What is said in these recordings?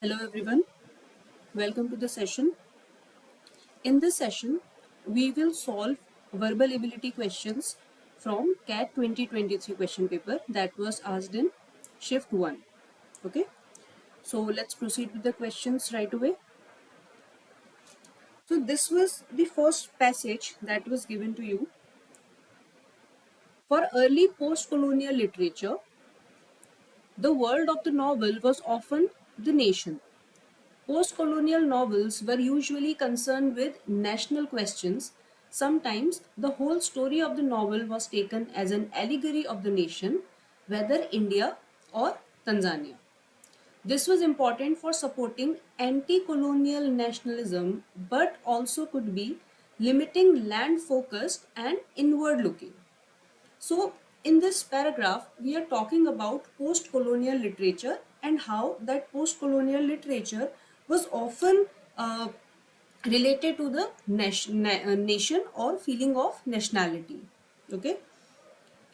Hello everyone, welcome to the session. In this session, we will solve verbal ability questions from CAT 2023 question paper that was asked in shift 1. Okay, so let's proceed with the questions right away. So this was the first passage that was given to you. For early post-colonial literature, the world of the novel was often the nation. Post-colonial novels were usually concerned with national questions. Sometimes the whole story of the novel was taken as an allegory of the nation, whether India or Tanzania. This was important for supporting anti-colonial nationalism, but also could be limiting land-focused and inward-looking. So, in this paragraph, we are talking about post colonial literature and how that post colonial literature was often related to the nation or feeling of nationality. Okay.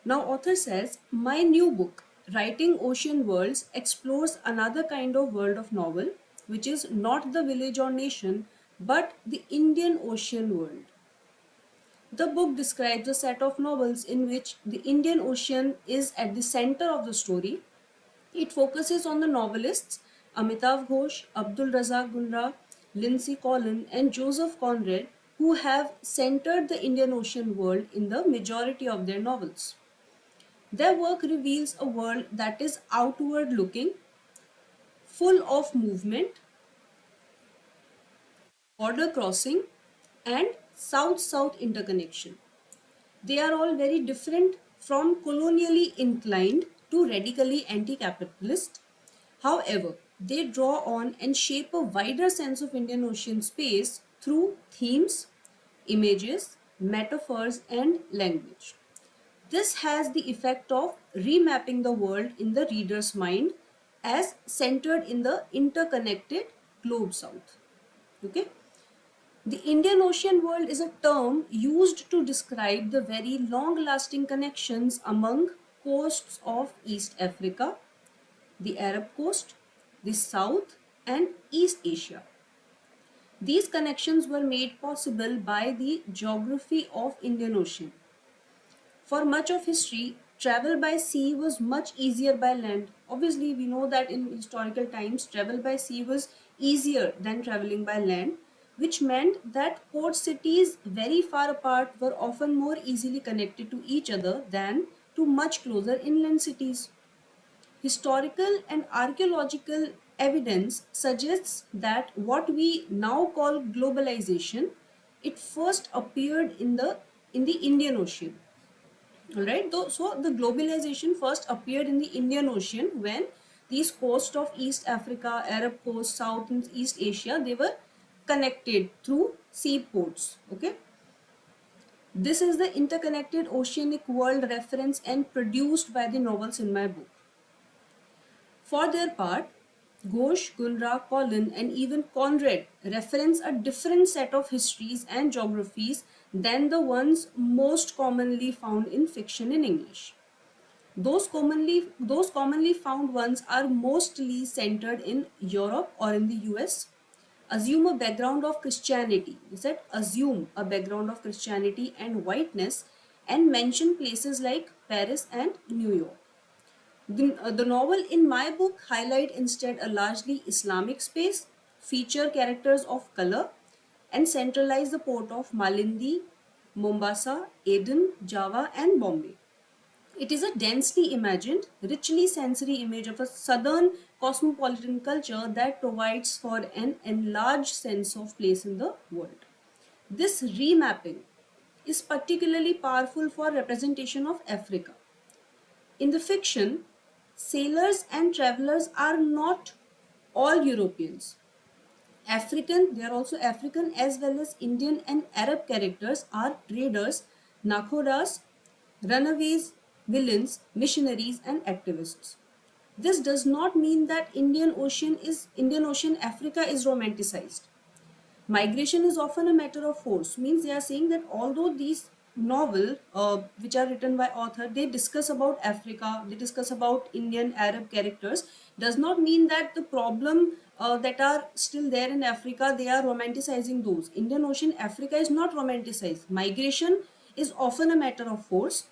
Now, author says, my new book, Writing Ocean Worlds, explores another kind of world of novel, which is not the village or nation, but the Indian Ocean world. The book describes a set of novels in which the Indian Ocean is at the center of the story. It focuses on the novelists Amitav Ghosh, Abdul Razak Gunra, Lindsay Collin, and Joseph Conrad, who have centered the Indian Ocean world in the majority of their novels. Their work reveals a world that is outward looking, full of movement, border crossing, and south south interconnection. They are all very different from colonially inclined to radically anti capitalist. However, they draw on and shape a wider sense of Indian Ocean space through themes, images, metaphors, and language. This has the effect of remapping the world in the reader's mind as centered in the interconnected globe south. Okay. The Indian Ocean world is a term used to describe the very long lasting connections among coasts of East Africa, the Arab coast, the South, and East Asia. These connections were made possible by the geography of Indian Ocean. For much of history, travel by sea was much easier by land. Obviously, we know that in historical times, travel by sea was easier than traveling by land, which meant that port cities very far apart were often more easily connected to each other than to much closer inland cities. Historical and archaeological evidence suggests that what we now call globalization, it first appeared in the Indian Ocean. All right, so the globalization first appeared in the Indian Ocean when these coasts of East Africa, Arab coast, South and East Asia, they were connected through seaports. Okay, this is the interconnected oceanic world reference and produced by the novels in my book. For their part, Ghosh, Gunra, Collin, and even Conrad reference a different set of histories and geographies than the ones most commonly found in fiction in English. Those commonly found ones are mostly centered in Europe or in the US. Assume a background of Christianity. We said assume a background of Christianity and whiteness and mention places like Paris and New York. The novel in my book highlight instead a largely Islamic space, feature characters of color, and centralize the port of Malindi, Mombasa, Aden, Java, and Bombay. It is a densely imagined, richly sensory image of a southern cosmopolitan culture that provides for an enlarged sense of place in the world. This remapping is particularly powerful for representation of Africa. In the fiction, sailors and travelers are not all Europeans. They are also African as well as Indian and Arab characters are traders, nakhodas, runaways, villains, missionaries, and activists. This does not mean that Indian Ocean Africa is romanticized. Migration is often a matter of force, means they are saying that although these novel which are written by author, they discuss about Africa, they discuss about Indian Arab characters, does not mean that the problem that are still there in Africa, they are romanticizing those. Indian Ocean, Africa is not romanticized. Migration is often a matter of force.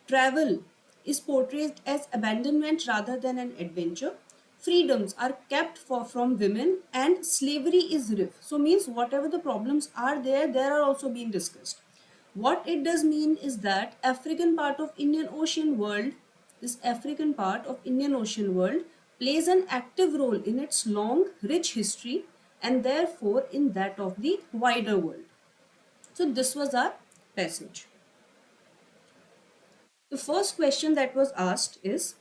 Travel is portrayed as abandonment rather than an adventure. Freedoms are kept from women, and slavery is riff. So means whatever the problems are there, they are also being discussed. What it does mean is that African part of Indian Ocean world, this African part of Indian Ocean world plays an active role in its long, rich history and therefore in that of the wider world. So this was our passage. The first question that was asked is,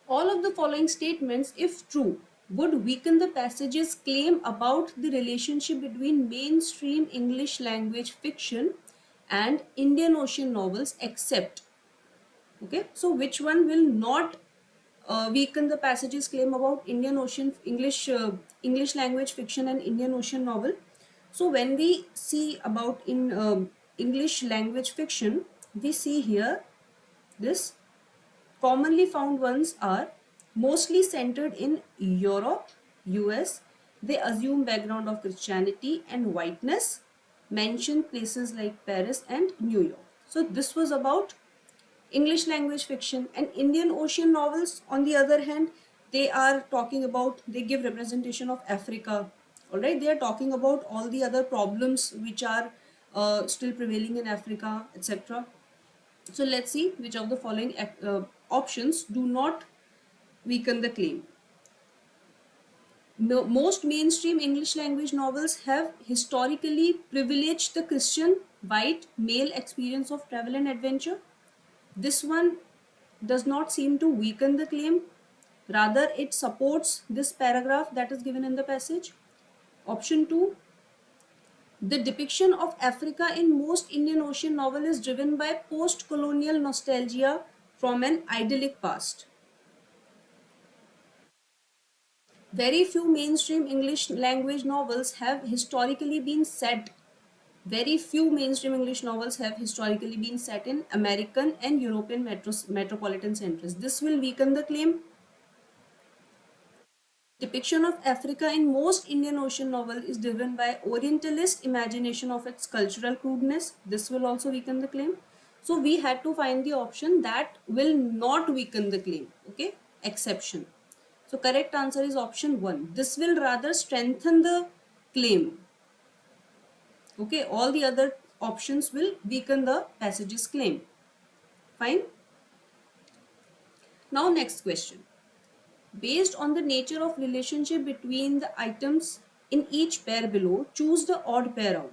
all of the following statements, if true, would weaken the passage's claim about the relationship between mainstream English language fiction and Indian Ocean novels except. Okay, so which one will not weaken the passage's claim about Indian Ocean English language fiction and Indian Ocean novel? So when we see about in English language fiction, we see here this commonly found ones are mostly centered in Europe, US. They assume background of Christianity and whiteness, mention places like Paris and New York. So this was about English language fiction. And Indian Ocean novels, on the other hand, they are talking about, they give representation of Africa. All right, they are talking about all the other problems which are still prevailing in Africa, etc. So let's see which of the following options do not weaken the claim. Most mainstream English language novels have historically privileged the Christian white male experience of travel and adventure. This one does not seem to weaken the claim. Rather, it supports this paragraph that is given in the passage. Option 2, the depiction of Africa in most Indian Ocean novel is driven by post-colonial nostalgia from an idyllic past. Very few mainstream English language novels have historically been set. Very few mainstream English novels have historically been set in American and European metropolitan centers. This will weaken the claim. Depiction of Africa in most Indian Ocean novel is driven by Orientalist imagination of its cultural crudeness. This will also weaken the claim. So we had to find the option that will not weaken the claim. Okay, exception. So correct answer is option 1. This will rather strengthen the claim. Okay, all the other options will weaken the passage's claim. Fine. Now next question. Based on the nature of relationship between the items in each pair below, choose the odd pair out.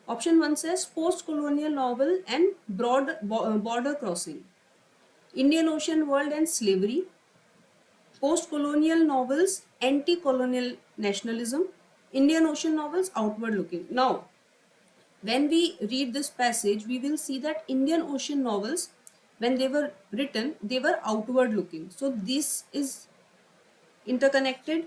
Option 1 says post-colonial novel and border crossing, Indian Ocean world and slavery, post-colonial novels, anti-colonial nationalism, Indian Ocean novels, outward looking. Now, when we read this passage, we will see that Indian Ocean novels, when they were written, they were outward looking. So this is interconnected.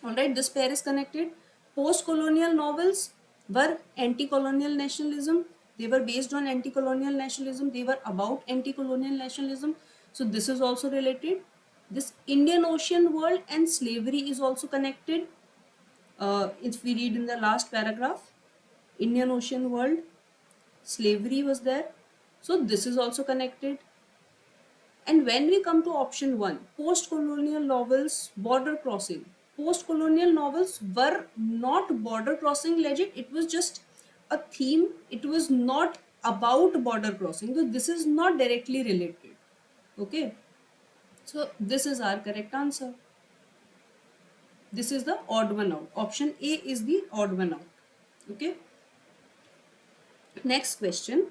All right, this pair is connected. Post-colonial novels were anti-colonial nationalism. They were based on anti-colonial nationalism. They were about anti-colonial nationalism. So this is also related. This Indian Ocean world and slavery is also connected. If we read in the last paragraph, Indian Ocean world, slavery was there. So this is also connected. And when we come to option 1, post-colonial novels, border crossing. Post-colonial novels were not border crossing legit. It was just a theme. It was not about border crossing. So this is not directly related. Okay. So this is our correct answer. This is the odd one out. Option A is the odd one out. Okay. Next question.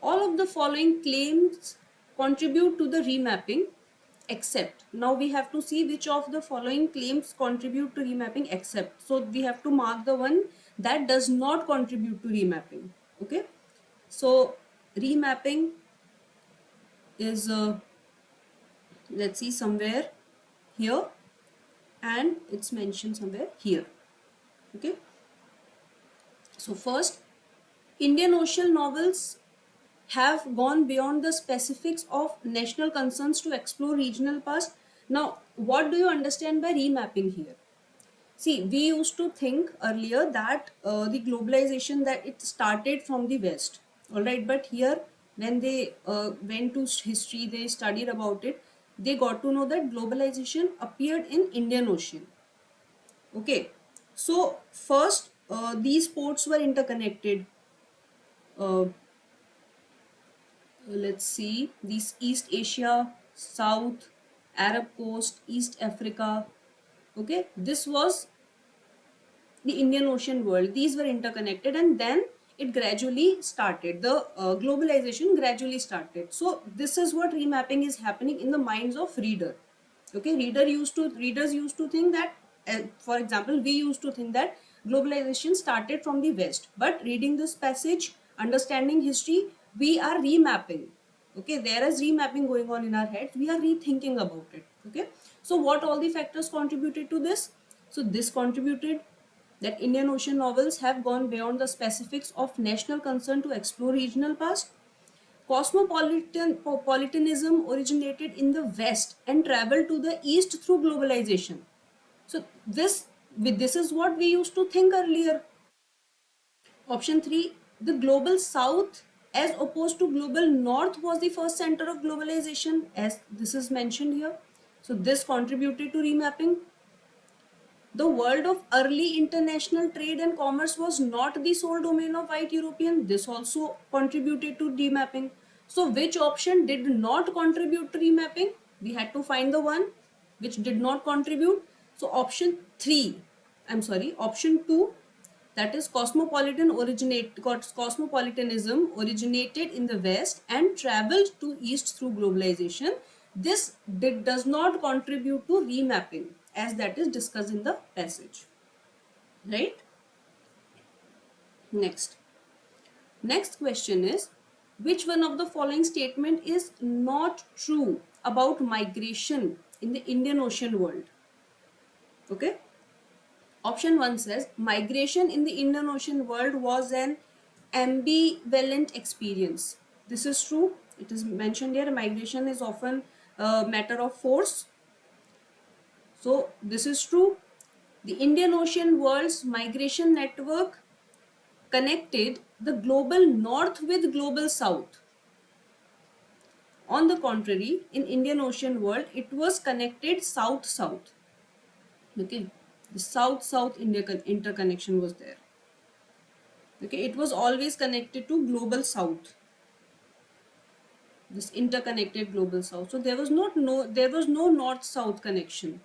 All of the following claims contribute to the remapping except. Now we have to see which of the following claims contribute to remapping except. So we have to mark the one that does not contribute to remapping. Okay. So remapping is let's see, somewhere here, and it's mentioned somewhere here. Okay. So first, Indian ocean novels have gone beyond the specifics of national concerns to explore regional past. Now, what do you understand by remapping here? See, we used to think earlier that the globalization, that it started from the West, all right. But here, when they went to history, they studied about it. They got to know that globalization appeared in Indian Ocean. Okay, so first, these ports were interconnected. Uh, let's see, these East Asia, South Arab coast, East Africa. Okay, this was the Indian Ocean world. These were interconnected, and then it gradually started. The globalization gradually started. So this is what remapping is happening in the minds of reader. Okay, readers used to think that, for example, we used to think that globalization started from the West. But reading this passage, understanding history, we are remapping. Okay, there is remapping going on in our heads. We are rethinking about it. Okay, so what all the factors contributed to this? So this contributed that Indian Ocean novels have gone beyond the specifics of national concern to explore regional past. Cosmopolitanism originated in the West and traveled to the East through globalization. So this is what we used to think earlier. Option 3, the global South as opposed to global North was the first center of globalization, as this is mentioned here. So this contributed to remapping. The world of early international trade and commerce was not the sole domain of white European. This also contributed to remapping. So which option did not contribute to remapping? We had to find the one which did not contribute. So option 3, I'm sorry, option 2, that is cosmopolitanism originated in the West and traveled to East through globalization. This does not contribute to remapping, as that is discussed in the passage, right? Next question is, which one of the following statement is not true about migration in the Indian Ocean world? Okay, option 1 says migration in the Indian Ocean world was an ambivalent experience. This is true. It is mentioned here, migration is often a matter of force. So this is true. The Indian Ocean world's migration network connected the global north with global south. On the contrary, in Indian Ocean world, it was connected south-south. Okay, the south-south interconnection was there. Okay, it was always connected to global south. This interconnected global south. So there was no north-south connection.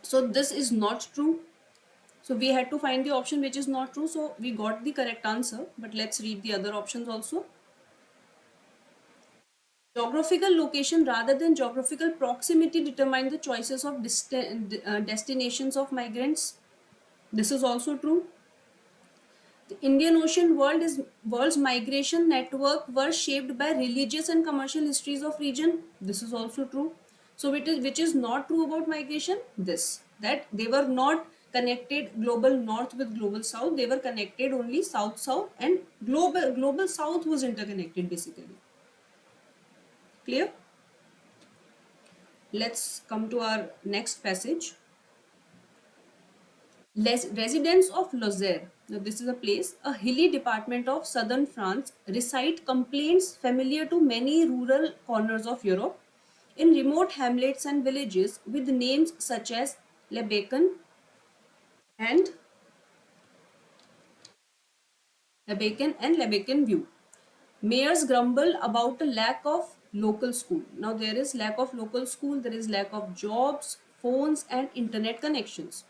So this is not true. So we had to find the option which is not true. So we got the correct answer, but let's read the other options also. Geographical location rather than geographical proximity determine the choices of destinations of migrants. This is also true. The Indian Ocean world's migration network were shaped by religious and commercial histories of region. This is also true. So which is not true about migration? That they were not connected global north with global south. They were connected only south-south, and global south was interconnected basically. Clear? Let's come to our next passage. Residents of Lozère, now this is a place, a hilly department of southern France, recite complaints familiar to many rural corners of Europe in remote hamlets and villages with names such as Le Bacon and Le Bacon View. Mayors grumble about a lack of local school. Now there is lack of local school, there is lack of jobs, phones and internet connections.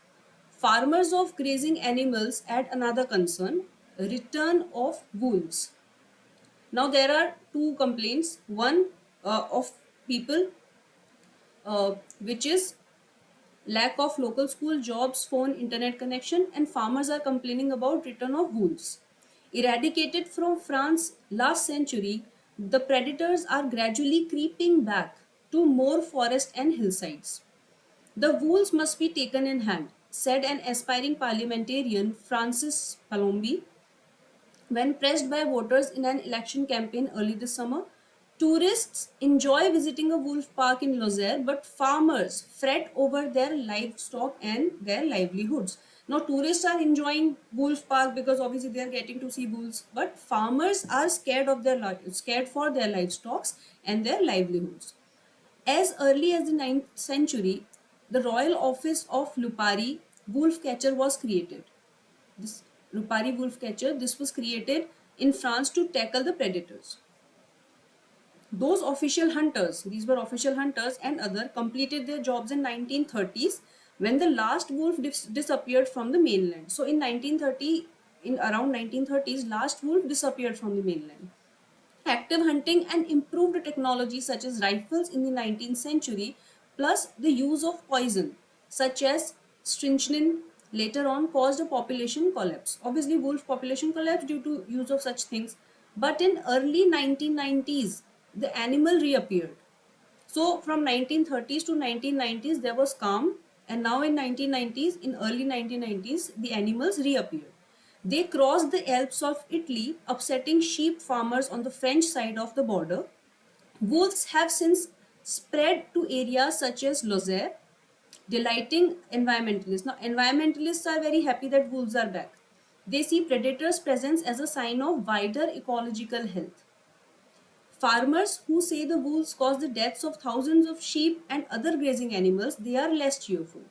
Farmers of grazing animals add another concern, return of wolves. Now there are two complaints, one of people which is lack of local school, jobs, phone, internet connection, and farmers are complaining about return of wolves. Eradicated from France last century, the predators are gradually creeping back to more forest and hillsides. The wolves must be taken in hand. said an aspiring parliamentarian, Francis Palombi, when pressed by voters in an election campaign early this summer. Tourists enjoy visiting a wolf park in Lozère, but farmers fret over their livestock and their livelihoods. Now, tourists are enjoying wolf park because obviously they are getting to see wolves, but farmers are scared of scared for their livestock and their livelihoods. As early as the 9th century, the royal office of Lupari wolf catcher was created. This Lupari wolf catcher, this was created in France to tackle the predators. Those official hunters, these were official hunters and other, completed their jobs in 1930s when the last wolf disappeared from the mainland. So in 1930, in around 1930s, last wolf disappeared from the mainland. Active hunting and improved technology such as rifles in the 19th century, plus the use of poison such as strychnine later on caused a population collapse. Obviously, wolf population collapsed due to use of such things. But in early 1990s, the animal reappeared. So from 1930s to 1990s, there was calm, and now in 1990s, in early 1990s, the animals reappeared. They crossed the Alps of Italy, upsetting sheep farmers on the French side of the border. Wolves have since spread to areas such as Lozère, delighting environmentalists. Now, environmentalists are very happy that wolves are back. They see predators' presence as a sign of wider ecological health. Farmers who say the wolves cause the deaths of thousands of sheep and other grazing animals, they are less cheerful.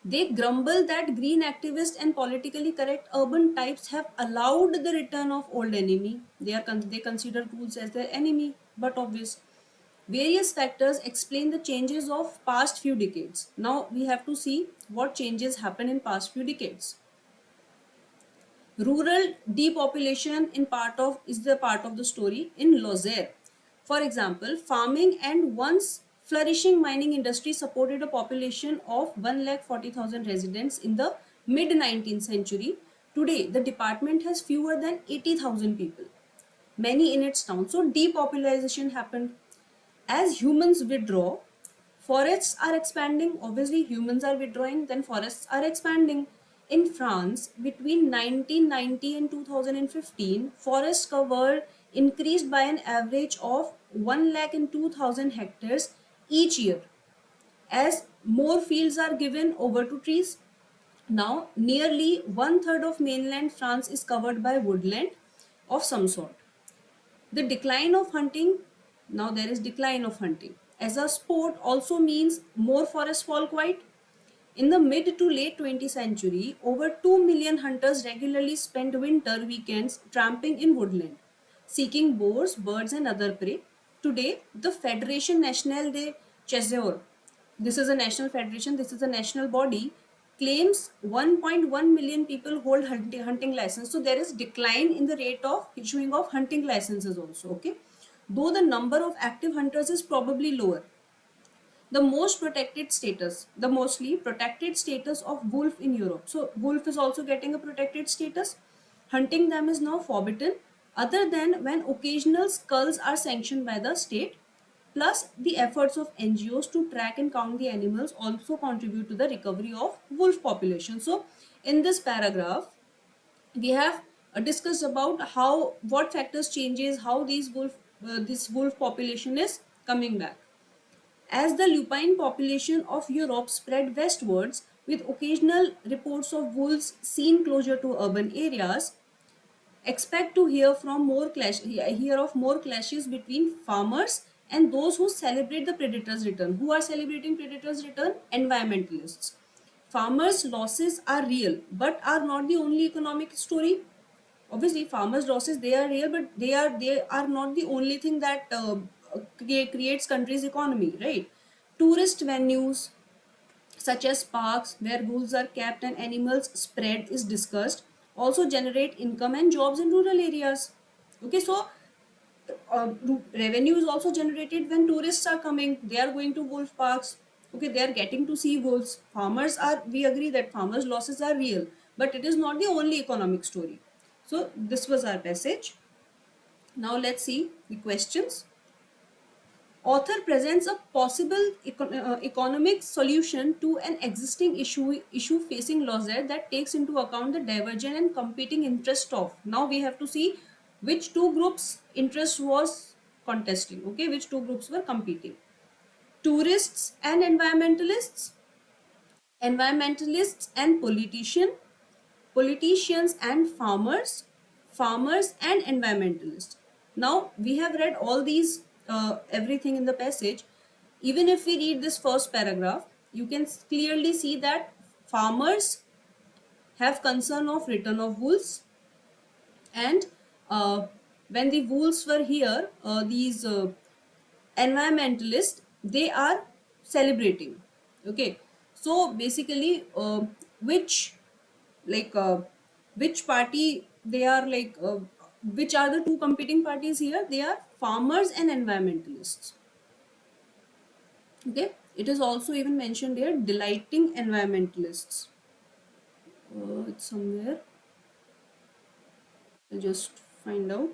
They grumble that green activists and politically correct urban types have allowed the return of old enemy. They consider wolves as their enemy, but obvious. Various factors explain the changes of past few decades. Now we have to see what changes happen in past few decades. Rural depopulation is the part of the story in Lozère. For example, farming and once flourishing mining industry supported a population of 1,40,000 residents in the mid 19th century. Today, the department has fewer than 80,000 people, many in its town. So depopulation happened. As humans withdraw, forests are expanding. Obviously, humans are withdrawing, then forests are expanding. In France, between 1990 and 2015, forest cover increased by an average of 1,02,000 hectares each year as more fields are given over to trees. Now, nearly one third of mainland France is covered by woodland of some sort. The decline of hunting, now there is decline of hunting as a sport also means more forests fall quiet. In the mid to late 20th century, over 2 million hunters regularly spent winter weekends tramping in woodland, seeking boars, birds and other prey. Today, the Fédération Nationale des Chasseurs, this is a national federation, this is a national body, claims 1.1 million people hold hunting license. So there is decline in the rate of issuing of hunting licenses also, okay? Though the number of active hunters is probably lower. The mostly protected status of wolf in Europe. So wolf is also getting a protected status. Hunting them is now forbidden other than when occasional skulls are sanctioned by the state. Plus the efforts of NGOs to track and count the animals also contribute to the recovery of wolf population. So in this paragraph, we have discussed about what factors changes, how this wolf population is coming back. As the lupine population of Europe spread westwards, with occasional reports of wolves seen closer to urban areas, expect to hear of more clashes between farmers and those who celebrate the predator's return. Who are celebrating predator's return? Environmentalists. Farmers' losses are real, but are not the only economic story. Obviously, farmers' losses, they are real, but they are not the only thing that creates country's economy, right? Tourist venues such as parks where wolves are kept and animals spread is discussed also generate income and jobs in rural areas. Okay, so revenue is also generated when tourists are coming, they are going to wolf parks. Okay, they are getting to see wolves. We agree that farmers losses are real, but it is not the only economic story. So this was our passage. Now let's see the questions. Author presents a possible economic solution to an existing issue facing Lozère that takes into account the divergent and competing interest of. Now we have to see which two groups interest was contesting. Okay, which two groups were competing. Tourists and environmentalists, environmentalists and politicians and farmers, farmers and environmentalists. Now we have read all these everything in the passage. Even if we read this first paragraph, you can clearly see that farmers have concern of return of wolves, and when the wolves were here, these environmentalists, they are celebrating. Okay, so basically which like which party they are like which are the two competing parties here? They are farmers and environmentalists. Okay, it is also even mentioned here, delighting environmentalists. It's somewhere, I'll just find out.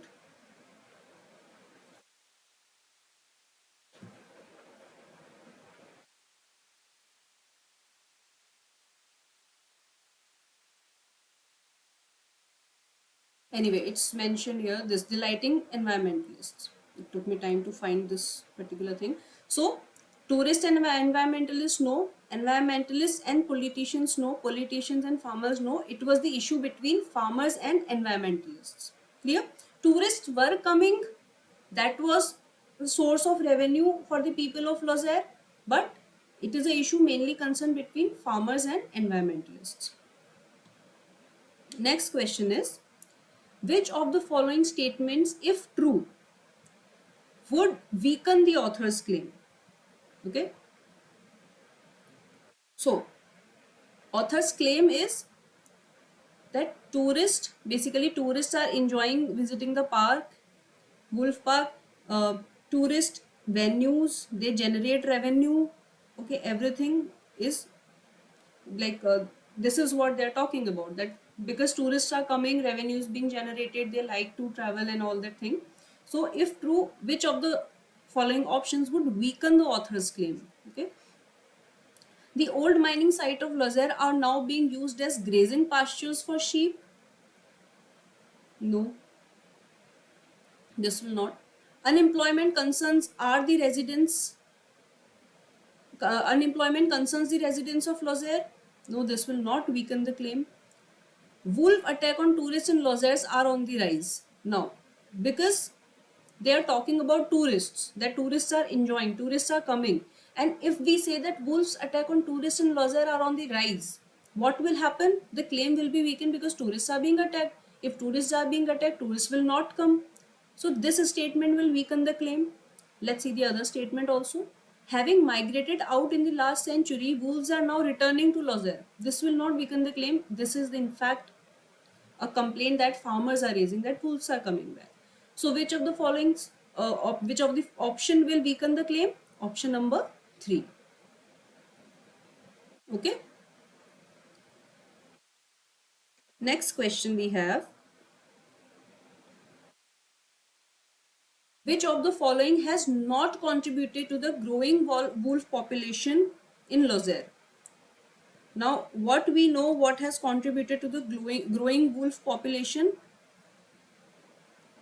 Anyway, it's mentioned here, this delighting environmentalists. It took me time to find this particular thing. So tourists and environmentalists know, environmentalists and politicians know, politicians and farmers know. It was the issue between farmers and environmentalists. Clear? Tourists were coming, that was the source of revenue for the people of Lozère, but it is an issue mainly concerned between farmers and environmentalists. Next question is, which of the following statements, if true, would weaken the author's claim? Okay. So, author's claim is that basically tourists are enjoying visiting the park, Wolf Park, tourist venues, they generate revenue. Okay, everything is like this is what they're talking about, that because tourists are coming, revenue is being generated, they like to travel and all that thing. So if true, which of the following options would weaken the author's claim? Okay, the old mining site of Lozère are now being used as grazing pastures for sheep. No, this will not. Unemployment concerns are the residents unemployment concerns the residents of Lozère. No, this will not weaken the claim. Wolf attack on tourists in Lozère are on the rise now, because they are talking about tourists, that tourists are enjoying, tourists are coming. And if we say that wolves attack on tourists in Lozère are on the rise, what will happen? The claim will be weakened because tourists are being attacked. If tourists are being attacked, tourists will not come. So this statement will weaken the claim. Let's see the other statement also. Having migrated out in the last century, wolves are now returning to Lozère. This will not weaken the claim. This is in fact a complaint that farmers are raising, that wolves are coming back. So which of the following, which of the option will weaken the claim? Option number 3. Okay. Next question we have, which of the following has not contributed to the growing wolf population in Lozère? Now, what we know, what has contributed to the growing wolf population?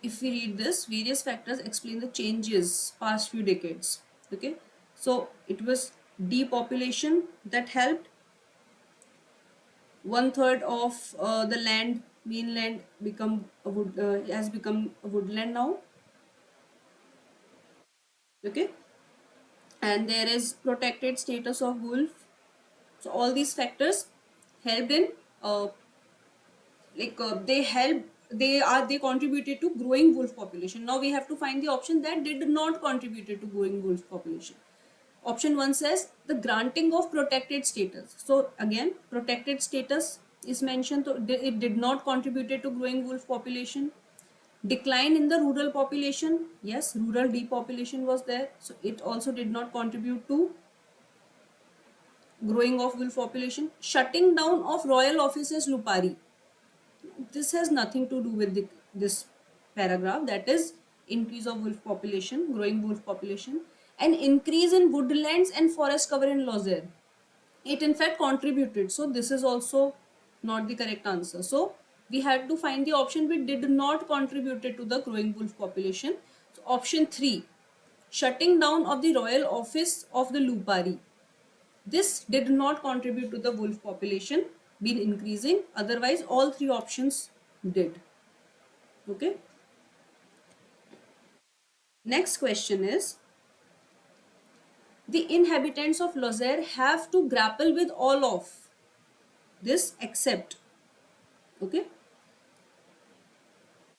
If we read this, various factors explain the changes past few decades. Okay, so it was depopulation that helped. 1/3 of the mainland become a has become a woodland now. Okay, and there is protected status of wolf. So all these factors helped in they contributed to growing wolf population. Now we have to find the option that did not contributed to growing wolf population. Option 1 says the granting of protected status. So again, protected status is mentioned, so it did not contributed to growing wolf population. Decline in the rural population, yes, rural depopulation was there, so it also did not contribute to growing of wolf population. Shutting down of royal offices Lupari, this has nothing to do with this paragraph, that is increase of wolf population, growing wolf population. An increase in woodlands and forest cover in Lozère. It in fact contributed. So this is also not the correct answer. So we had to find the option which did not contributed to the growing wolf population. So option 3, shutting down of the royal office of the Lupari. This did not contribute to the wolf population been increasing. Otherwise, all three options did. Okay. Next question is, the inhabitants of Lozère have to grapple with all of this except, okay,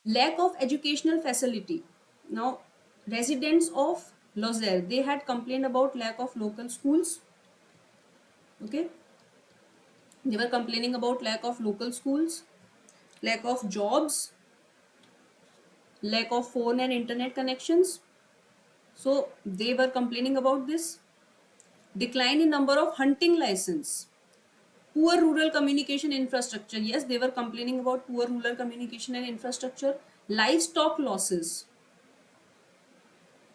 lack of educational facility. Now, residents of Lozère, they had complained about lack of local schools. Okay, they were complaining about lack of local schools, lack of jobs, lack of phone and internet connections. So they were complaining about this. Decline in number of hunting license. Poor rural communication infrastructure. Yes, they were complaining about poor rural communication and infrastructure. Livestock losses.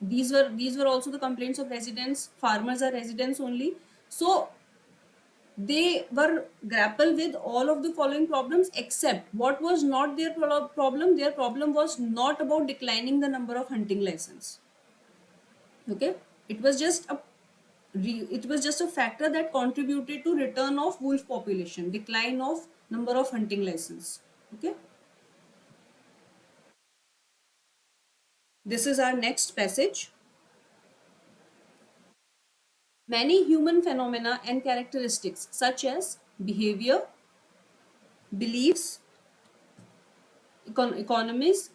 These were also the complaints of residents. Farmers are residents only. So they were grapple with all of the following problems, except what was not their problem. Their problem was not about declining the number of hunting license. Okay, it was just a factor that contributed to return of wolf population, decline of number of hunting license. Okay, this is our next passage. Many human phenomena and characteristics such as behavior, beliefs, economies,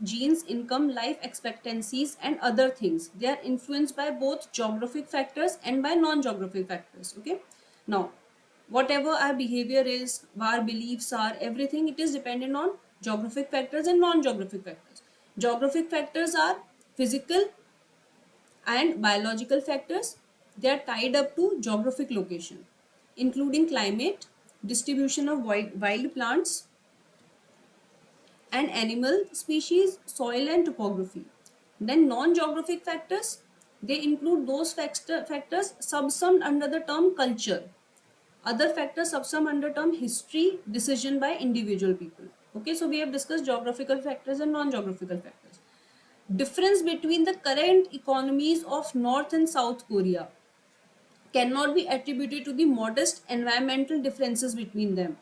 genes, income, life expectancies, and other things, they are influenced by both geographic factors and by non-geographic factors. Okay, now whatever our behavior is, our beliefs are, everything, it is dependent on geographic factors and non-geographic factors. Geographic factors are physical and biological factors. They are tied up to geographic location, including climate, distribution of wild plants and animal species, soil and topography. Then non-geographic factors, they include those factors subsumed under the term culture. Other factors subsumed under term history, decision by individual people. Okay, so we have discussed geographical factors and non-geographical factors. Difference between the current economies of North and South Korea cannot be attributed to the modest environmental differences between them.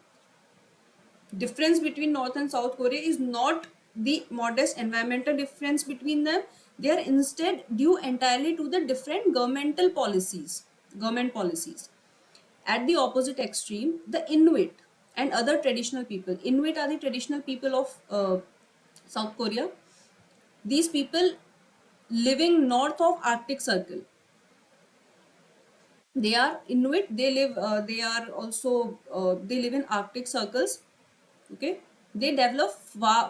Difference between North and South Korea is not the modest environmental difference between them. They are instead due entirely to the different government policies. At the opposite extreme, the Inuit and other traditional people. Inuit are the traditional people of South Korea. These people living north of Arctic Circle. They are Inuit. They live. They are also. They live in Arctic circles. Okay, they develop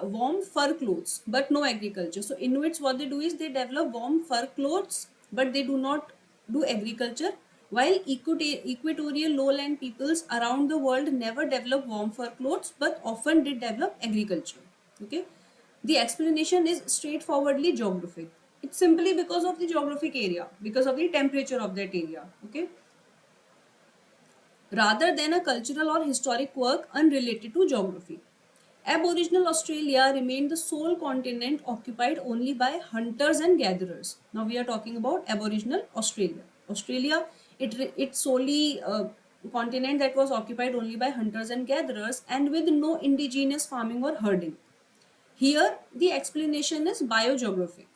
warm fur clothes but no agriculture. So Inuits, what they do is they develop warm fur clothes but they do not do agriculture, while equatorial lowland peoples around the world never develop warm fur clothes but often did develop agriculture. Okay, the explanation is straightforwardly geographic. It's simply because of the geographic area, because of the temperature of that area. Okay, rather than a cultural or historic quirk unrelated to geography. Aboriginal Australia remained the sole continent occupied only by hunters and gatherers. Now we are talking about Aboriginal Australia. Australia, it's solely a continent that was occupied only by hunters and gatherers and with no indigenous farming or herding. Here, the explanation is biogeographic.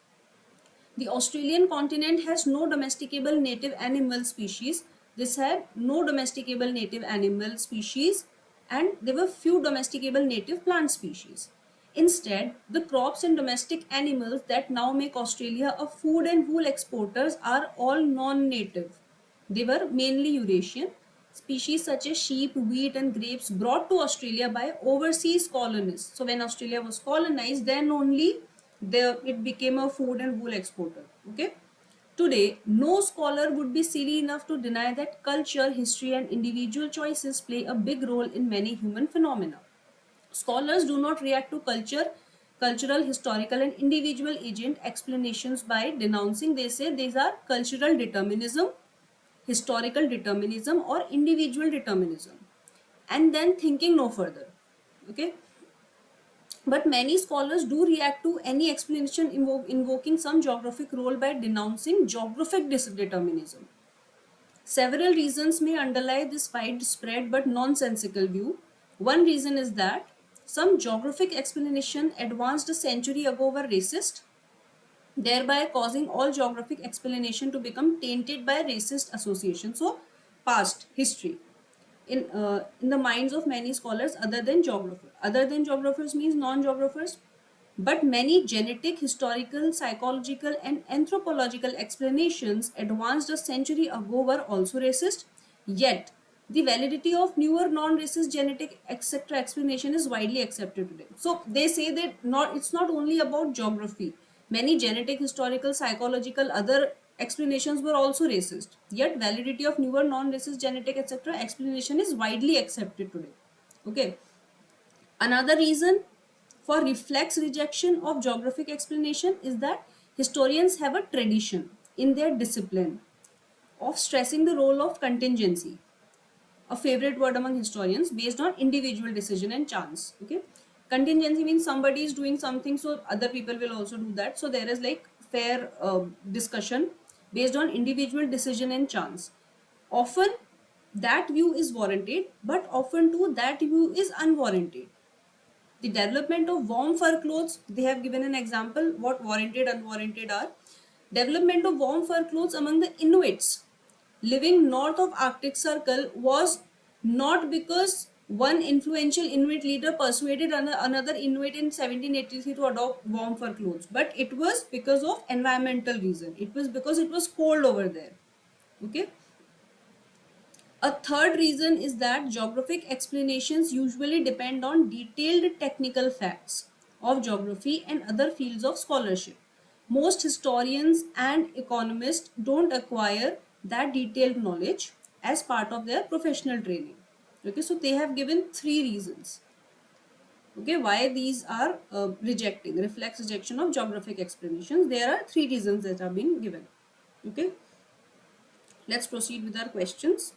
The Australian continent has no domesticable native animal species. This had no domesticable native animal species and there were few domesticable native plant species. Instead, the crops and domestic animals that now make Australia a food and wool exporters are all non-native. They were mainly Eurasian. Species such as sheep, wheat and grapes brought to Australia by overseas colonists. So when Australia was colonized, then only it became a food and wool exporter. Okay. Today, no scholar would be silly enough to deny that culture, history and individual choices play a big role in many human phenomena. Scholars do not react to culture, cultural, historical, and individual agent explanations by denouncing. They say these are cultural determinism, historical determinism, or individual determinism, and then thinking no further. Okay, but many scholars do react to any explanation invoking some geographic role by denouncing geographic determinism. Several reasons may underlie this widespread but nonsensical view. One reason is that some geographic explanation advanced a century ago were racist, thereby causing all geographic explanation to become tainted by racist association. So, past history in the minds of many scholars other than geographers. Other than geographers means non-geographers. But many genetic, historical, psychological, and anthropological explanations advanced a century ago were also racist. Yet, the validity of newer non-racist genetic etc. explanation is widely accepted today. So they say that it's not only about geography. Many genetic, historical, psychological, other explanations were also racist. Yet validity of newer non-racist genetic etc. explanation is widely accepted today. Okay. Another reason for reflex rejection of geographic explanation is that historians have a tradition in their discipline of stressing the role of contingency, a favorite word among historians, based on individual decision and chance. Okay, contingency means somebody is doing something, so other people will also do that. So there is like fair discussion based on individual decision and chance. Often that view is warranted, but often too that view is unwarranted. The development of warm fur clothes, they have given an example what warranted unwarranted are. Development of warm fur clothes among the Inuits living north of Arctic Circle was not because one influential Inuit leader persuaded another Inuit in 1783 to adopt warm fur clothes, but it was because of environmental reason. It was because it was cold over there. Okay. A third reason is that geographic explanations usually depend on detailed technical facts of geography and other fields of scholarship. Most historians and economists don't acquire that detailed knowledge as part of their professional training. Okay, so they have given three reasons. Okay, why these are rejecting, reflex rejection of geographic explanations. There are three reasons that are being given. Okay, let's proceed with our questions.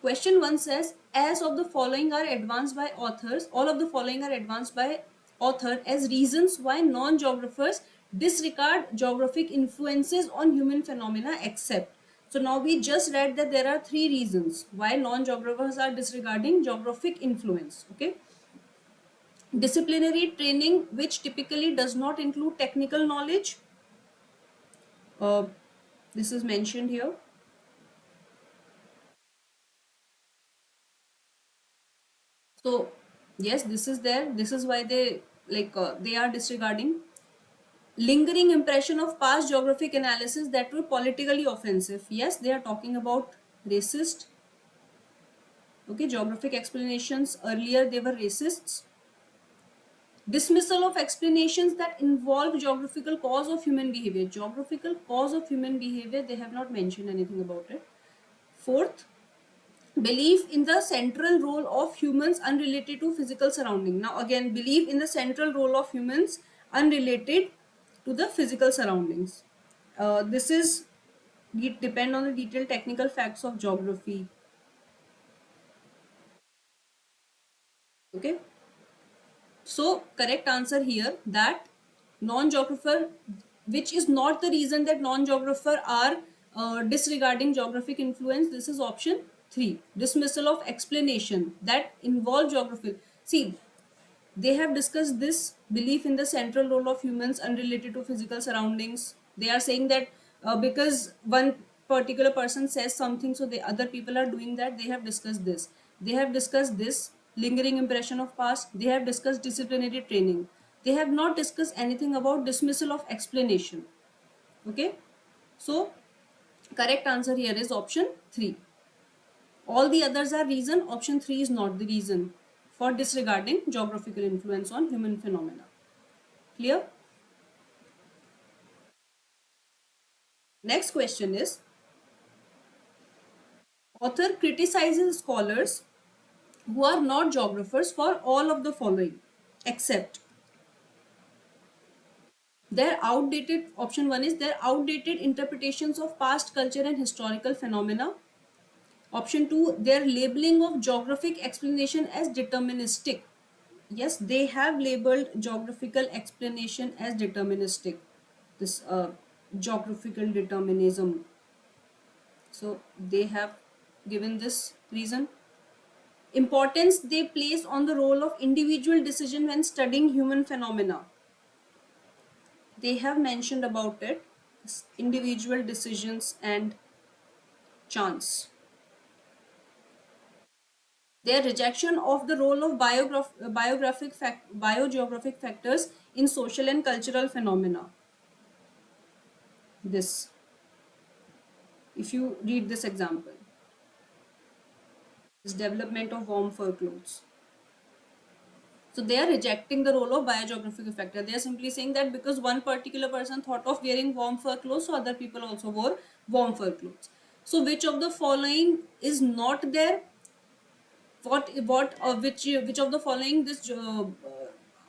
Question 1 says, as of the following are advanced by authors, all of the following are advanced by author as reasons why non-geographers disregard geographic influences on human phenomena except. So now we just read that there are three reasons why non-geographers are disregarding geographic influence. Okay. Disciplinary training, which typically does not include technical knowledge. Uh, this is mentioned here. So yes, this is there. This is why they are disregarding. Lingering impression of past geographic analysis that were politically offensive. Yes, they are talking about racist. Okay, geographic explanations earlier they were racists. Dismissal of explanations that involve geographical cause of human behavior. Geographical cause of human behavior, they have not mentioned anything about it. Fourth, belief in the central role of humans unrelated to physical surrounding. Now again, belief in the central role of humans unrelated to the physical surroundings. This is depend on the detailed technical facts of geography. Okay, so correct answer here that non-geographer, which is not the reason that non-geographer are disregarding geographic influence. This is option 3, dismissal of explanation that involve geography. See, they have discussed this belief in the central role of humans unrelated to physical surroundings. They are saying that because one particular person says something, so the other people are doing that. They have discussed this. They have discussed this lingering impression of past. They have discussed disciplinary training. They have not discussed anything about dismissal of explanation. Okay, so correct answer here is option 3. All the others are reason. Option 3 is not the reason for disregarding geographical influence on human phenomena. Clear? Next question is, author criticizes scholars who are not geographers for all of the following except. Their outdated, option 1 is their outdated interpretations of past culture and historical phenomena. Option 2, their labeling of geographic explanation as deterministic. Yes, they have labeled geographical explanation as deterministic. This geographical determinism. So they have given this reason. Importance they place on the role of individual decision when studying human phenomena. They have mentioned about it, individual decisions and chance. Their rejection of the role of biogeographic factors in social and cultural phenomena. This, if you read this example, this development of warm fur clothes. So they are rejecting the role of biogeographic factor. They are simply saying that because one particular person thought of wearing warm fur clothes, so other people also wore warm fur clothes. So which of the following is not there? Which of the following this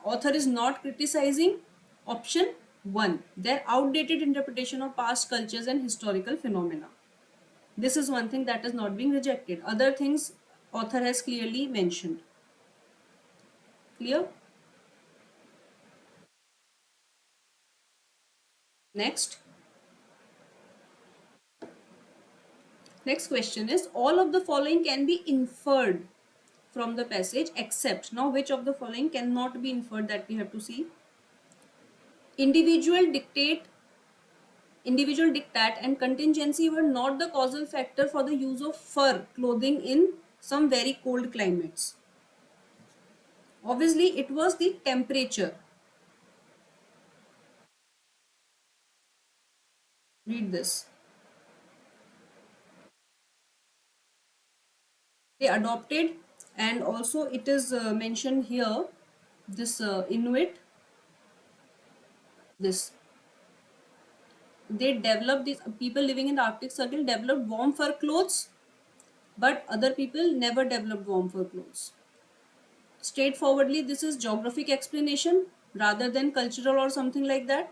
author is not criticizing? Option 1, their outdated interpretation of past cultures and historical phenomena. This is one thing that is not being rejected. Other things author has clearly mentioned. Clear? Next question is, all of the following can be inferred from the passage except, now which of the following cannot be inferred, that we have to see. Individual dictate and contingency were not the causal factor for the use of fur clothing in some very cold climates. Obviously, it was the temperature. Read this. They adopted, and also it is mentioned here, this Inuit, this they developed, these people living in the Arctic Circle developed warm fur clothes, but other people never developed warm fur clothes. Straightforwardly, this is geographic explanation rather than cultural or something like that.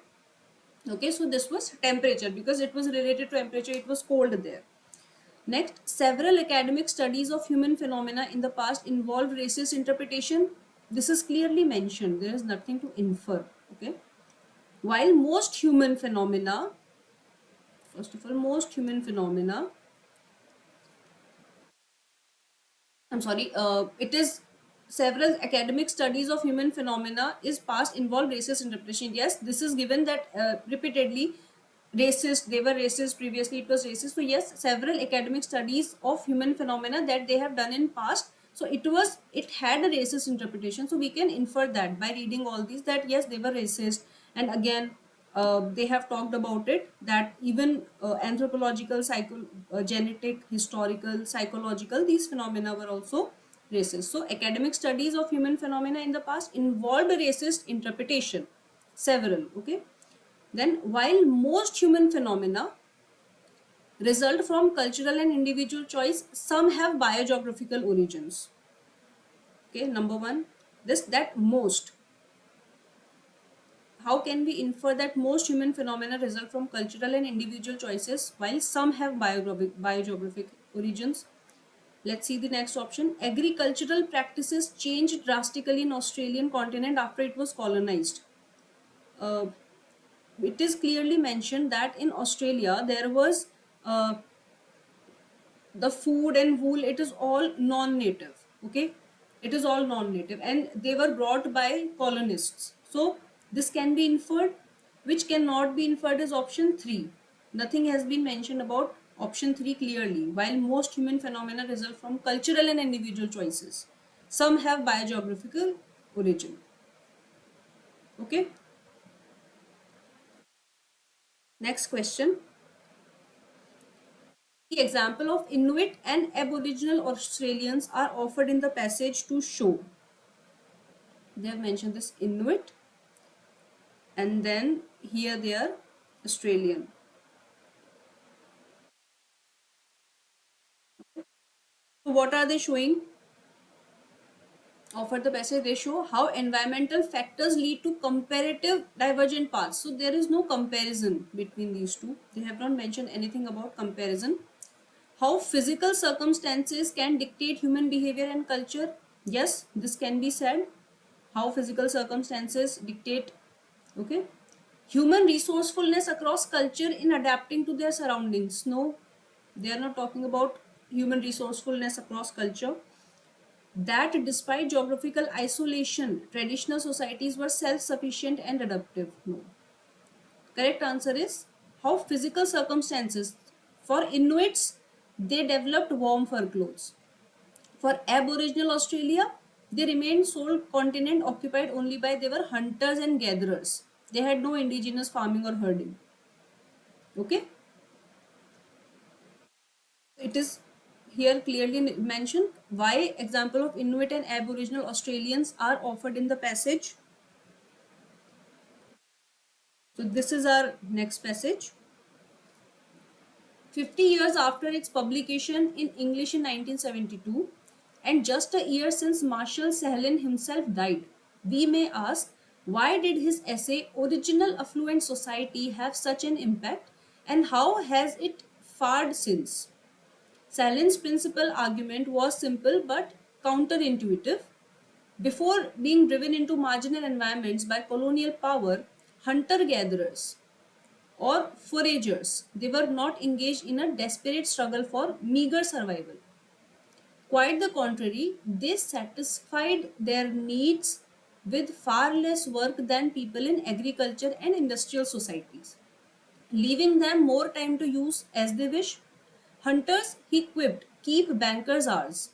Okay, so this was temperature, because it was related to temperature, it was cold there. Next, several academic studies of human phenomena in the past involved racist interpretation. This is clearly mentioned, there is nothing to infer. Okay, while most human phenomena, first of all, most human phenomena, I'm sorry, it is several academic studies of human phenomena is past involve racist interpretation. Yes, this is given that repeatedly racist, they were racist previously, it was racist. So yes, several academic studies of human phenomena that they have done in past, so it had a racist interpretation. So we can infer that by reading all these, that yes, they were racist. And again, they have talked about it, that even anthropological, genetic, historical, psychological, these phenomena were also racist. So academic studies of human phenomena in the past involved racist interpretation, several. Okay, then while most human phenomena result from cultural and individual choice, some have biogeographical origins. Okay, number one, this, that most, how can we infer that most human phenomena result from cultural and individual choices while some have biogeographic origins? Let's see the next option. Agricultural practices changed drastically in Australian continent after it was colonized. Uh, it is clearly mentioned that in Australia there was uh, the food and wool, it is all non-native. Okay, it is all non-native, and they were brought by colonists. So this can be inferred. Which cannot be inferred is option 3. Nothing has been mentioned about option 3 clearly. While most human phenomena result from cultural and individual choices, some have biogeographical origin. Okay, next question. The example of Inuit and Aboriginal Australians are offered in the passage to show. They have mentioned this Inuit, and then here they are Australian. So what are they showing? offer the passage, they show how environmental factors lead to comparative divergent paths. So there is no comparison between these two. They have not mentioned anything about comparison. How physical circumstances can dictate human behavior and culture. Yes, this can be said. How physical circumstances dictate, okay, human resourcefulness across culture in adapting to their surroundings. No, they are not talking about human resourcefulness across culture. That despite geographical isolation, traditional societies were self-sufficient and adaptive. No. Correct answer is how physical circumstances. For Inuits, they developed warm fur clothes. For Aboriginal Australia, they remained sole continent occupied only by they were hunters and gatherers. They had no indigenous farming or herding. Okay, it is here clearly mentioned why example of Inuit and Aboriginal Australians are offered in the passage. So this is our next passage. 50 years after its publication in English in 1972, and just a year since Marshall Sahlin himself died, we may ask, why did his essay Original Affluent Society have such an impact, and how has it fared since? Sahlin's principal argument was simple but counterintuitive. Before being driven into marginal environments by colonial power, hunter gatherers or foragers, they were not engaged in a desperate struggle for meager survival. Quite the contrary, they satisfied their needs with far less work than people in agriculture and industrial societies, leaving them more time to use as they wish. Hunters, he quipped, keep bankers' hours.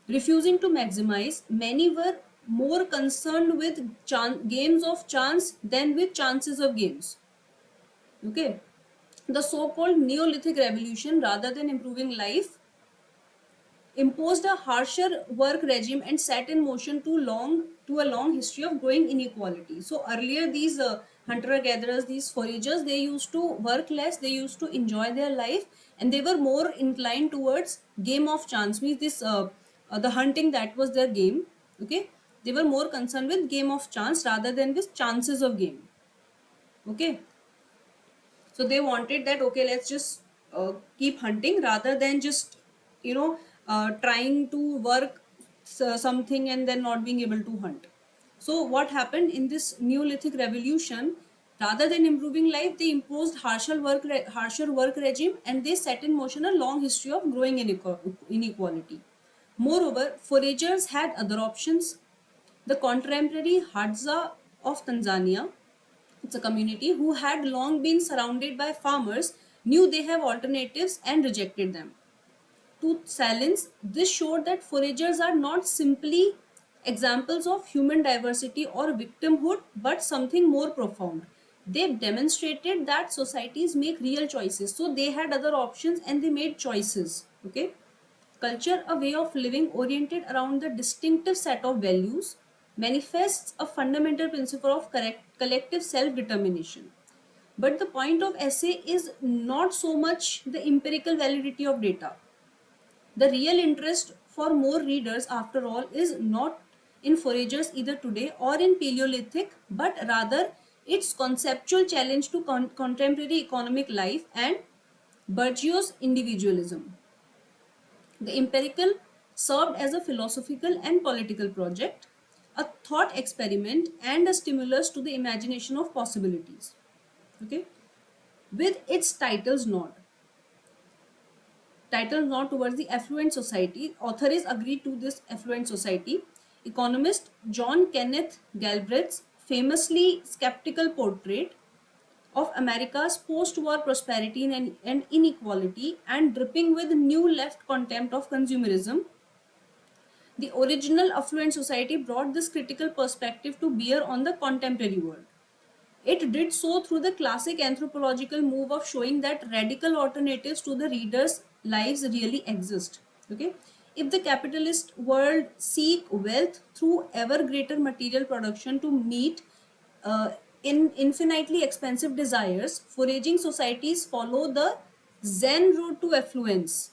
Refusing to maximize, many were more concerned with games of chance than with chances of games. Okay, the so-called Neolithic revolution, rather than improving life, imposed a harsher work regime and set in motion to a long history of growing inequality. So earlier, these hunter gatherers, these foragers, they used to work less, they used to enjoy their life, and they were more inclined towards game of chance. Means this the hunting, that was their game. Okay, they were more concerned with game of chance rather than with chances of game. Okay, so they wanted that, okay, let's just keep hunting rather than just, trying to work something and then not being able to hunt. So what happened in this Neolithic revolution, rather than improving life, they imposed harsher work regime, and they set in motion a long history of growing inequality. Moreover, foragers had other options. The contemporary Hadza of Tanzania, it's a community who had long been surrounded by farmers, knew they have alternatives and rejected them. To silence, this showed that foragers are not simply examples of human diversity or victimhood, but something more profound. They demonstrated that societies make real choices. So they had other options and they made choices. Okay. Culture, a way of living oriented around the distinctive set of values, manifests a fundamental principle of collective self-determination. But the point of essay is not so much the empirical validity of data. The real interest for more readers, after all, is not in foragers either today or in Paleolithic, but rather its conceptual challenge to contemporary economic life and Bourdieu's individualism. The empirical served as a philosophical and political project, a thought experiment, and a stimulus to the imagination of possibilities. Okay, with its title nod towards the affluent society, author is agreed to this affluent society. Economist John Kenneth Galbraith's famously skeptical portrait of America's post-war prosperity and inequality and dripping with new left contempt of consumerism. The original affluent society brought this critical perspective to bear on the contemporary world. It did so through the classic anthropological move of showing that radical alternatives to the reader's lives really exist. Okay, if the capitalist world seek wealth through ever greater material production to meet uh, in infinitely expensive desires, foraging societies follow the Zen road to affluence.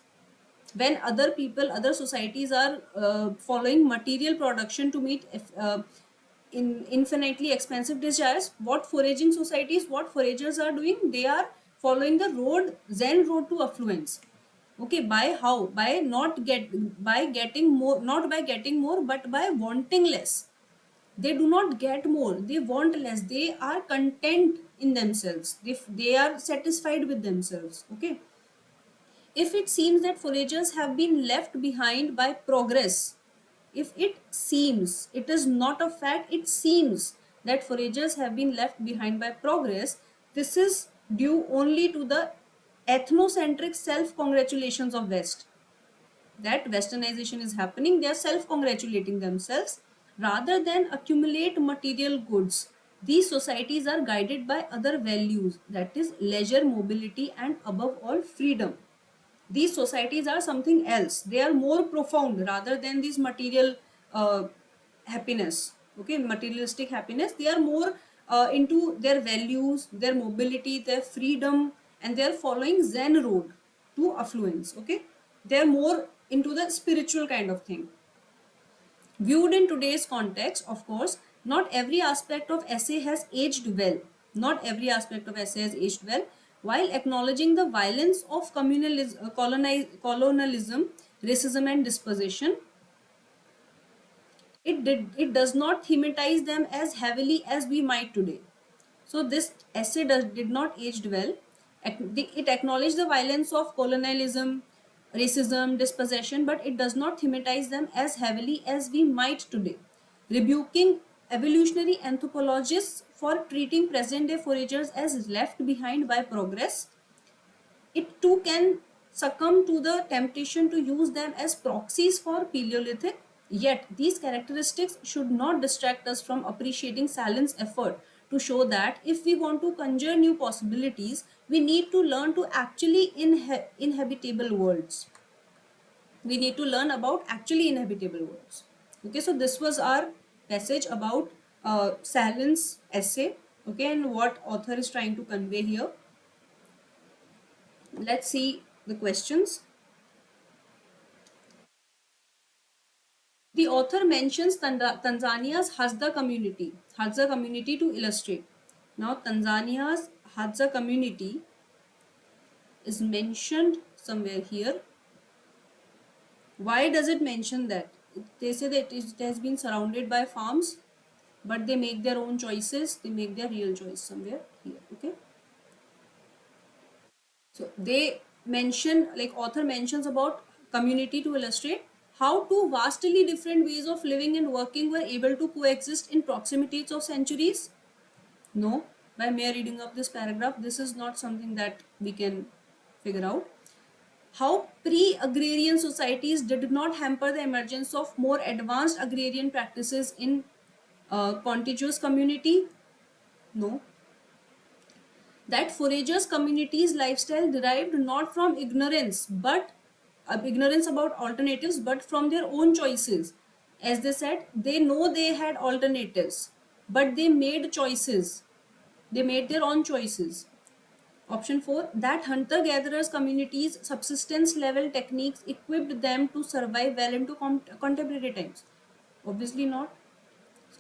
when other people, other societies are following material production to meet in infinitely expensive desires, what foraging societies, what foragers are doing, they are following the road, zen road to affluence. Okay, by how? By not get, by getting more, not by getting more, but by wanting less. They do not get more, they want less, they are content in themselves, they are satisfied with themselves. Okay, if it seems that foragers have been left behind by progress, if it seems, it is not a fact, it seems that foragers have been left behind by progress, this is due only to the ethnocentric self congratulations of West. That westernization is happening, they are self congratulating themselves rather than accumulate material goods. These societies are guided by other values, that is leisure, mobility, and above all freedom. These societies are something else, they are more profound rather than this material uh, happiness. Okay, materialistic happiness, they are more into their values, their mobility, their freedom, and they are following zen road to affluence. Okay, they are more into the spiritual kind of thing. Viewed in today's context, of course, not every aspect of essay has aged well. Not every aspect of essay has aged well. While acknowledging the violence of colonialism, racism, and dispossession, it does not thematize them as heavily as we might today. So this essay did not aged well. It acknowledged the violence of colonialism, racism, dispossession, but it does not thematize them as heavily as we might today, rebuking evolutionary anthropologists for treating present day foragers as left behind by progress. It too can succumb to the temptation to use them as proxies for Paleolithic. Yet, these characteristics should not distract us from appreciating Salin's effort to show that if we want to conjure new possibilities, we need to learn to actually inhabitable worlds. We need to learn about actually inhabitable worlds. Okay, so this was our passage about Salin's essay. Okay, and what author is trying to convey here. Let's see the questions. The author mentions Tanzania's Hadza community to illustrate. Now, Tanzania's Hadza community is mentioned somewhere here. Why does it mention that? They say that it has been surrounded by farms, but they make their own choices. They make their real choice somewhere here. Okay. So they mention, like author mentions about community to illustrate how two vastly different ways of living and working were able to coexist in proximities of centuries. No, by mere reading of this paragraph, this is not something that we can figure out. How pre-agrarian societies did not hamper the emergence of more advanced agrarian practices in contiguous community. No, that foragers communities lifestyle derived not from ignorance but ignorance about alternatives, but from their own choices. As they said, they know they had alternatives, but they made choices, they made their own choices. Option 4, that hunter gatherers communities subsistence level techniques equipped them to survive well into contemporary times. Obviously not.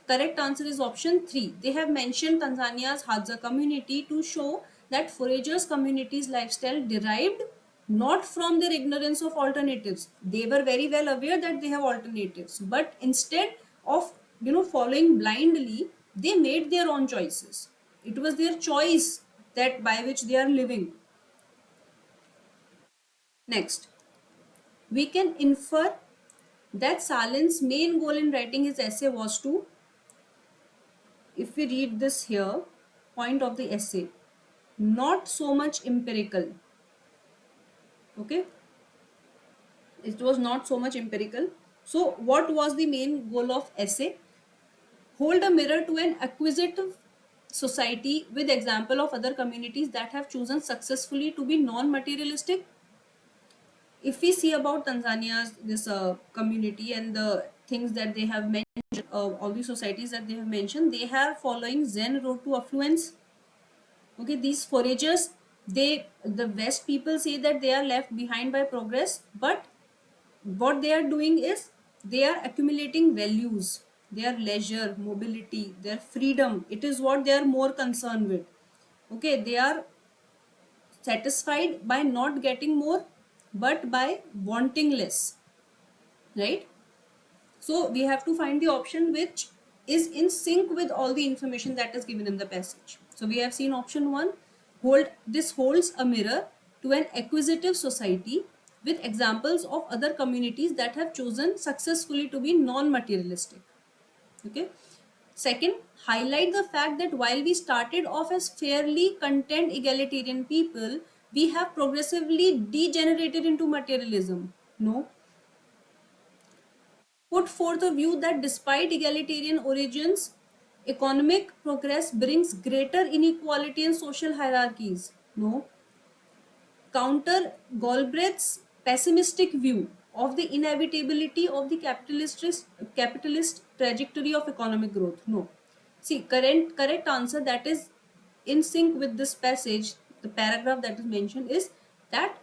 Correct answer is option 3. They have mentioned Tanzania's Hadza community to show that foragers communities lifestyle derived not from their ignorance of alternatives. They were very well aware that they have alternatives, but instead of following blindly, they made their own choices. It was their choice that by which they are living. Next, we can infer that Salin's main goal in writing his essay was to, if we read this here, point of the essay, not so much empirical. Okay, it was not so much empirical. So what was the main goal of essay? Hold a mirror to an acquisitive society with example of other communities that have chosen successfully to be non-materialistic. If we see about Tanzania's this community and the things that they have mentioned, all the societies that they have mentioned, they are following Zen road to affluence. Okay, these foragers, the West people say that they are left behind by progress, but what they are doing is they are accumulating values, their leisure, mobility, their freedom. It is what they are more concerned with. Okay, they are satisfied by not getting more, but by wanting less, right? So we have to find the option which is in sync with all the information that is given in the passage. So we have seen option 1, this holds a mirror to an acquisitive society with examples of other communities that have chosen successfully to be non-materialistic. Okay. Second, highlight the fact that while we started off as fairly content egalitarian people, we have progressively degenerated into materialism. No. Put forth a view that despite egalitarian origins, economic progress brings greater inequality and social hierarchies. No. Counter Galbraith's pessimistic view of the inevitability of the capitalist trajectory of economic growth. No. See, correct answer that is in sync with this passage, the paragraph that is mentioned is that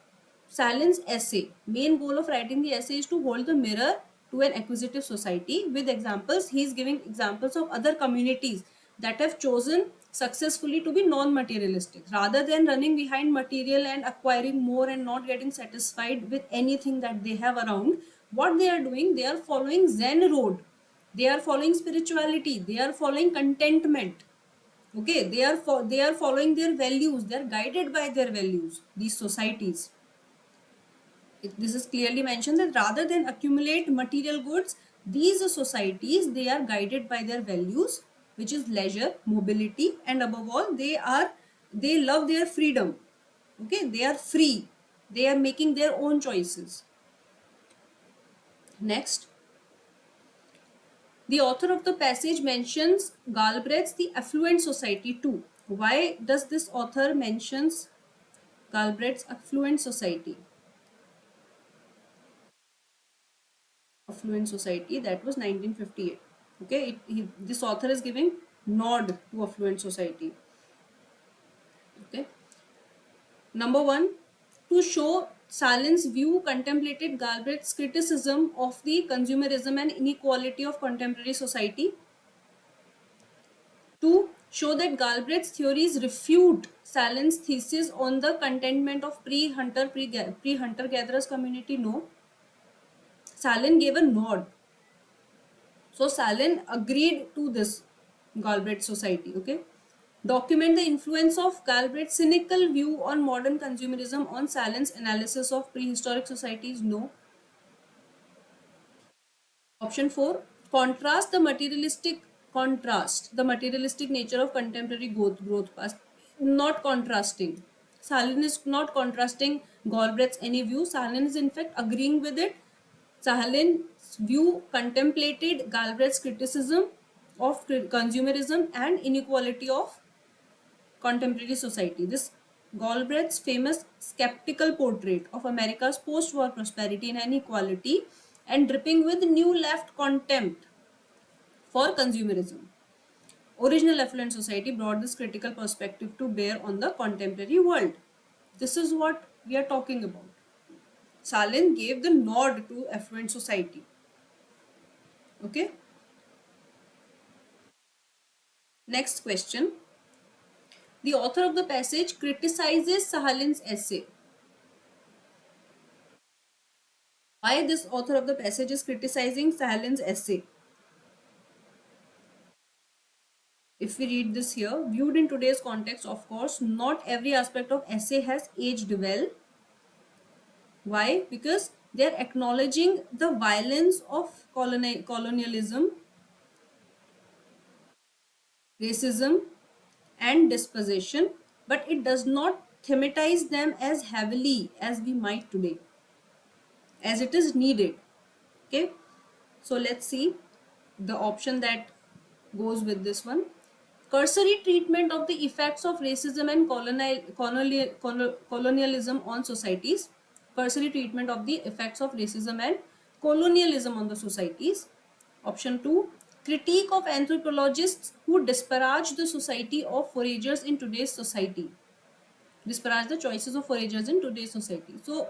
Salin's essay, main goal of writing the essay is to hold the mirror to an acquisitive society with examples. He is giving examples of other communities that have chosen successfully to be non-materialistic rather than running behind material and acquiring more and not getting satisfied with anything that they have around. What they are doing, they are following Zen road, they are following spirituality, they are following contentment. Okay, they are following their values, they are guided by their values, these societies. This is clearly mentioned that rather than accumulate material goods, these societies, they are guided by their values, which is leisure, mobility, and above all they love their freedom. Okay, they are free, they are making their own choices. Next, the author of the passage mentions Galbraith's the affluent society too. Why does this author mentions Galbraith's affluent society? Affluent society, that was 1958. Okay, this author is giving nod to affluent society. Okay, number 1, to show Salin's view contemplated Galbraith's criticism of the consumerism and inequality of contemporary society. To show that Galbraith's theories refute Salin's thesis on the contentment of pre-hunter gatherers community. No, Salin gave a nod. So Salin agreed to this Galbraith society. Okay. Document the influence of Galbraith's cynical view on modern consumerism on Salin's analysis of prehistoric societies. No. Option 4. Contrast the materialistic nature of contemporary growth past. Not contrasting. Salin is not contrasting Galbraith's any view. Salin is in fact agreeing with it. Sahalin's view contemplated Galbraith's criticism of consumerism and inequality of contemporary society. This Galbraith's famous skeptical portrait of America's post-war prosperity and inequality and dripping with new left contempt for consumerism. Original affluent society brought this critical perspective to bear on the contemporary world. This is what we are talking about. Salin gave the nod to affluent society. Okay. Next question. The author of the passage criticizes Sahalin's essay. Why this author of the passage is criticizing Sahalin's essay? If we read this here, viewed in today's context, of course, not every aspect of essay has aged well. Why? Because they are acknowledging the violence of colonialism, racism, and dispossession, but it does not thematize them as heavily as we might today, as it is needed. Okay, so let's see the option that goes with this one. Cursory treatment of the effects of racism and colonialism on societies. Cursory treatment of the effects of racism and colonialism on the societies. Option 2, critique of anthropologists who disparage the society of foragers in today's society. Disparage the choices of foragers in today's society. So,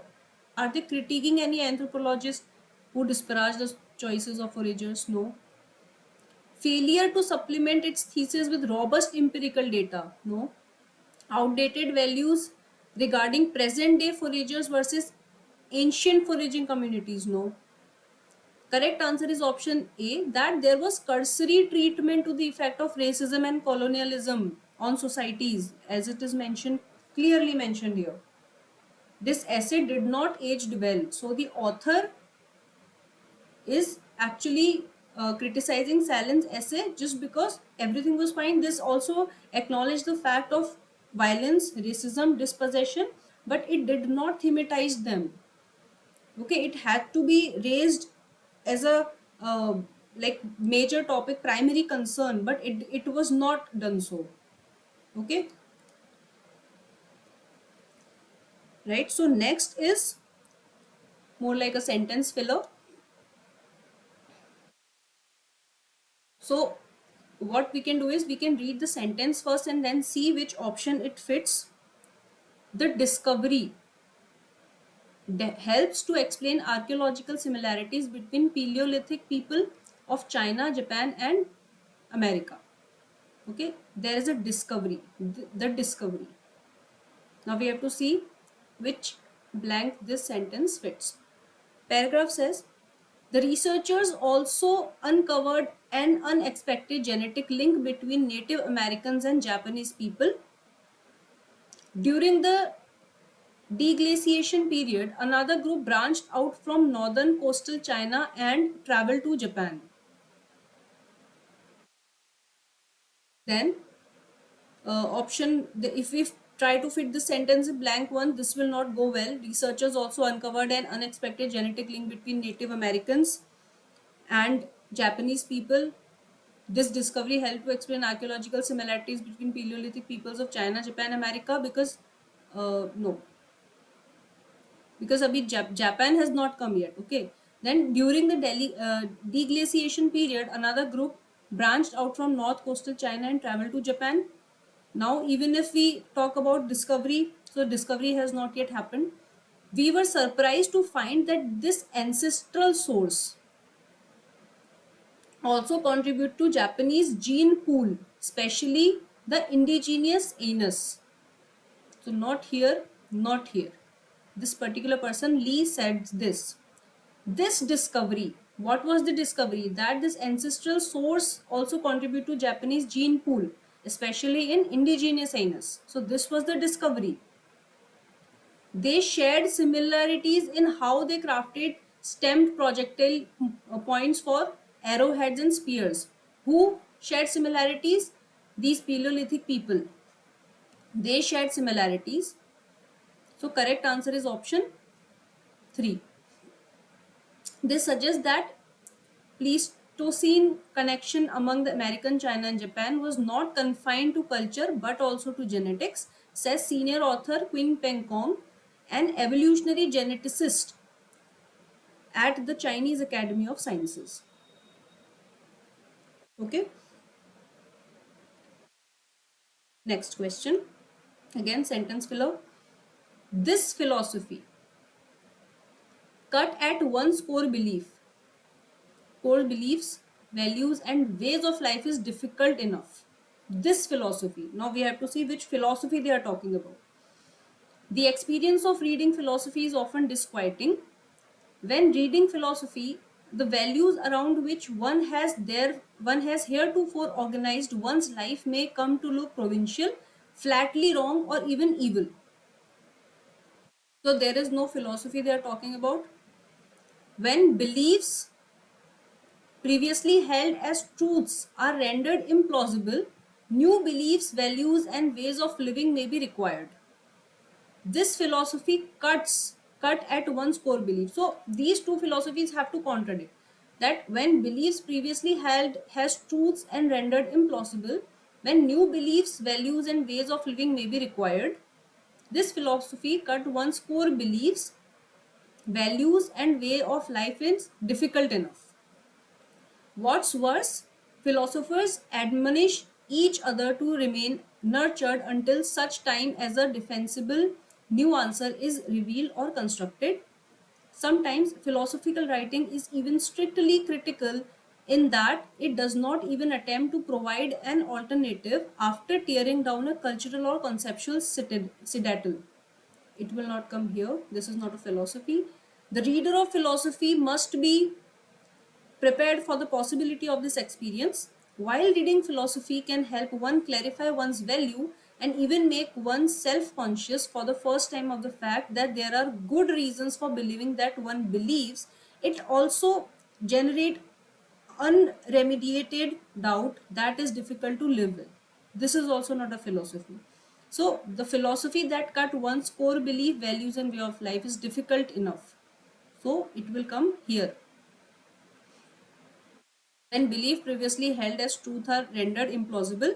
are they critiquing any anthropologist? who disparaged the choices of foragers? No. Failure to supplement its thesis with robust empirical data? No. Outdated values regarding present day foragers versus ancient foraging communities? No. Correct answer is option A, that there was cursory treatment to the effect of racism and colonialism on societies, as it is mentioned, clearly mentioned here. This essay did not age well. So the author is actually criticizing Salon's essay just because everything was fine. This also acknowledged the fact of violence, racism, dispossession, but it did not thematize them. Okay, it had to be raised as a like major topic, primary concern, but it was not done so. Okay, right. So next is more like a sentence filler. So what we can do is we can read the sentence first and then see which option it fits. The discovery helps to explain archaeological similarities between Paleolithic people of China, Japan, and America. Okay, there is a discovery, the discovery. Now we have to see which blank this sentence fits. Paragraph says, the researchers also uncovered an unexpected genetic link between Native Americans and Japanese people. During the deglaciation period, another group branched out from northern coastal China and traveled to Japan. Then if we try to fit the sentence in blank one, this will not go well. Researchers also uncovered an unexpected genetic link between Native Americans and Japanese people. This discovery helped to explain archaeological similarities between Paleolithic peoples of China, Japan, America, because no, because abhi Japan has not come yet. Okay, then during the deglaciation period, another group branched out from north coastal China and traveled to Japan. Now, even if we talk about discovery, so discovery has not yet happened. We were surprised to find that this ancestral source also contribute to Japanese gene pool, especially the indigenous anus. So not here, not here. This particular person, Lee, said this. This discovery, what was the discovery? That this ancestral source also contribute to Japanese gene pool, especially in indigenous anus. So this was the discovery. They shared similarities in how they crafted stemmed projectile points for arrowheads and spears. Who shared similarities? These Paleolithic people. They shared similarities. So correct answer is option 3. This suggests that Pleistocene connection among the American, China and Japan was not confined to culture but also to genetics, says senior author Qin Peng Kong, an evolutionary geneticist at the Chinese Academy of Sciences. Okay. Next question. Again, sentence filler. This philosophy cut at one's core beliefs, values, and ways of life is difficult enough. This philosophy. Now we have to see which philosophy they are talking about. The experience of reading philosophy is often disquieting. When reading philosophy, the values around which one has heretofore organized one's life may come to look provincial, flatly wrong, or even evil. So there is no philosophy they are talking about. When beliefs previously held as truths are rendered implausible, new beliefs, values, and ways of living may be required. This philosophy cut at one's core belief. So these two philosophies have to contradict. That when beliefs previously held has truths and rendered implausible, when new beliefs, values, and ways of living may be required, this philosophy cut one's core beliefs, values, and way of life is difficult enough. What's worse, philosophers admonish each other to remain nurtured until such time as a defensible new answer is revealed or constructed. Sometimes philosophical writing is even strictly critical in that it does not even attempt to provide an alternative after tearing down a cultural or conceptual citadel. It will not come here. This is not a philosophy. The reader of philosophy must be prepared for the possibility of this experience. While reading philosophy can help one clarify one's value and even make one self-conscious for the first time of the fact that there are good reasons for believing that one believes, it also generates unremediated doubt that is difficult to live with. This is also not a philosophy. So the philosophy that cut one's core belief, values and way of life is difficult enough. So it will come here. When belief previously held as truth are rendered implausible,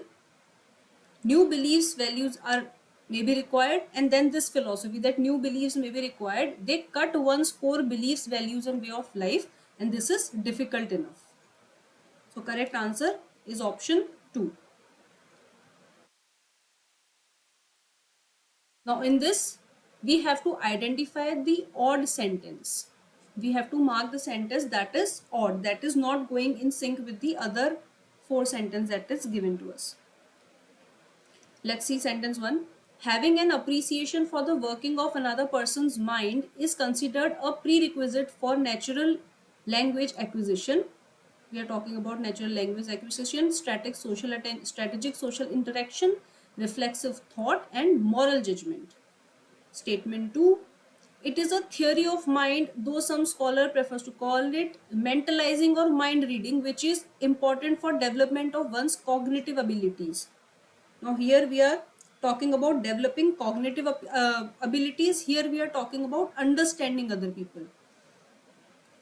new beliefs, values are may be required, and then this philosophy that new beliefs may be required, they cut one's core beliefs, values and way of life, and this is difficult enough. So correct answer is option 2. Now in this, we have to identify the odd sentence. We have to mark the sentence that is odd, that is not going in sync with the other 4 sentences that is given to us. Let's see sentence 1. Having an appreciation for the working of another person's mind is considered a prerequisite for natural language acquisition. We are talking about natural language acquisition, strategic social interaction, reflexive thought and moral judgment. Statement 2. It is a theory of mind, though some scholar prefers to call it mentalizing or mind reading, which is important for development of one's cognitive abilities. Now here we are talking about developing cognitive abilities. Here we are talking about understanding other people.